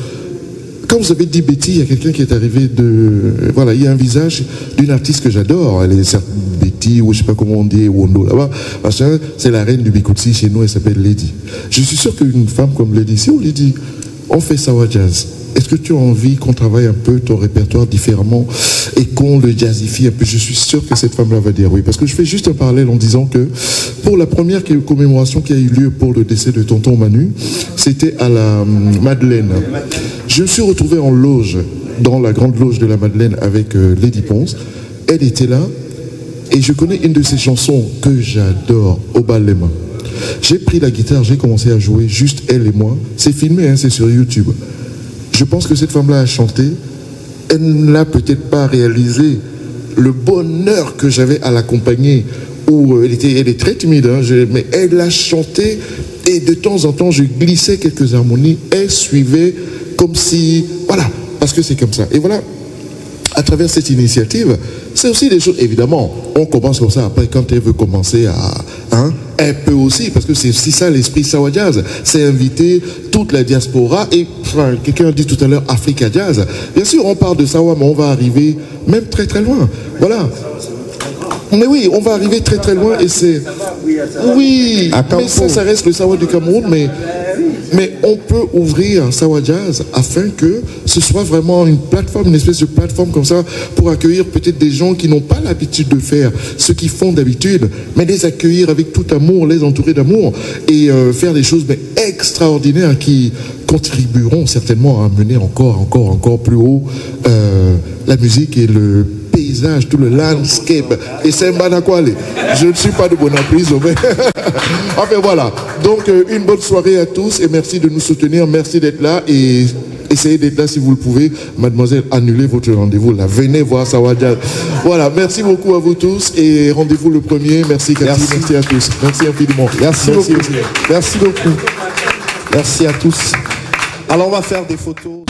quand vous avez dit Betty, il y a quelqu'un qui est arrivé de... Voilà, il y a un visage d'une artiste que j'adore. Elle est Betty, ou je sais pas comment on dit, Wondo là-bas. C'est la reine du Bikutsi chez nous, elle s'appelle Lady. Je suis sûr qu'une femme comme Lady, si on lui dit, on fait Sawa Jazz, est-ce que tu as envie qu'on travaille un peu ton répertoire différemment et qu'on le jazzifie un peu? Je suis sûr que cette femme-là va dire oui. Parce que je fais juste un parallèle en disant que pour la première commémoration qui a eu lieu pour le décès de tonton Manu, c'était à la Madeleine. Je me suis retrouvé en loge, dans la grande loge de la Madeleine avec Lady Ponce. Elle était là et je connais une de ses chansons que j'adore, Obalema. J'ai pris la guitare, j'ai commencé à jouer, juste elle et moi. C'est filmé, hein, c'est sur YouTube. Je pense que cette femme-là a chanté. Elle n'a peut-être pas réalisé le bonheur que j'avais à l'accompagner. Où elle est très timide, hein, mais elle a chanté et de temps en temps, je glissais quelques harmonies. Elle suivait comme si... Voilà, parce que c'est comme ça. Et voilà, à travers cette initiative, c'est aussi des choses... Évidemment, on commence comme ça. Après, quand elle veut commencer à... Hein, elle peut aussi, parce que c'est aussi ça l'esprit Sawa Jazz, c'est inviter toute la diaspora et, enfin, quelqu'un a dit tout à l'heure Africa Jazz. Bien sûr, on parle de Sawa, mais on va arriver même très très loin. Voilà. Mais oui, on va arriver très très loin et c'est... Oui, mais ça reste le Sawa du Cameroun, mais on peut ouvrir Sawa Jazz afin que ce soit vraiment une plateforme, une espèce de plateforme comme ça pour accueillir peut-être des gens qui n'ont pas l'habitude de faire ce qu'ils font d'habitude, mais les accueillir avec tout amour, les entourer d'amour et faire des choses mais extraordinaires qui contribueront certainement à mener encore plus haut la musique et le paysage, tout le landscape. Et c'est Mbanakwale. Je ne suis pas de Bonaprise, mais... Enfin voilà. Donc une bonne soirée à tous et merci de nous soutenir. Merci d'être là et essayez d'être là si vous le pouvez. Mademoiselle, annulez votre rendez-vous là. Venez voir Sawa Jazz. Voilà. Merci beaucoup à vous tous et rendez-vous le 1er. Merci Cathy. Merci à tous. Merci infiniment. Merci beaucoup. Merci beaucoup. Merci à tous. Alors on va faire des photos.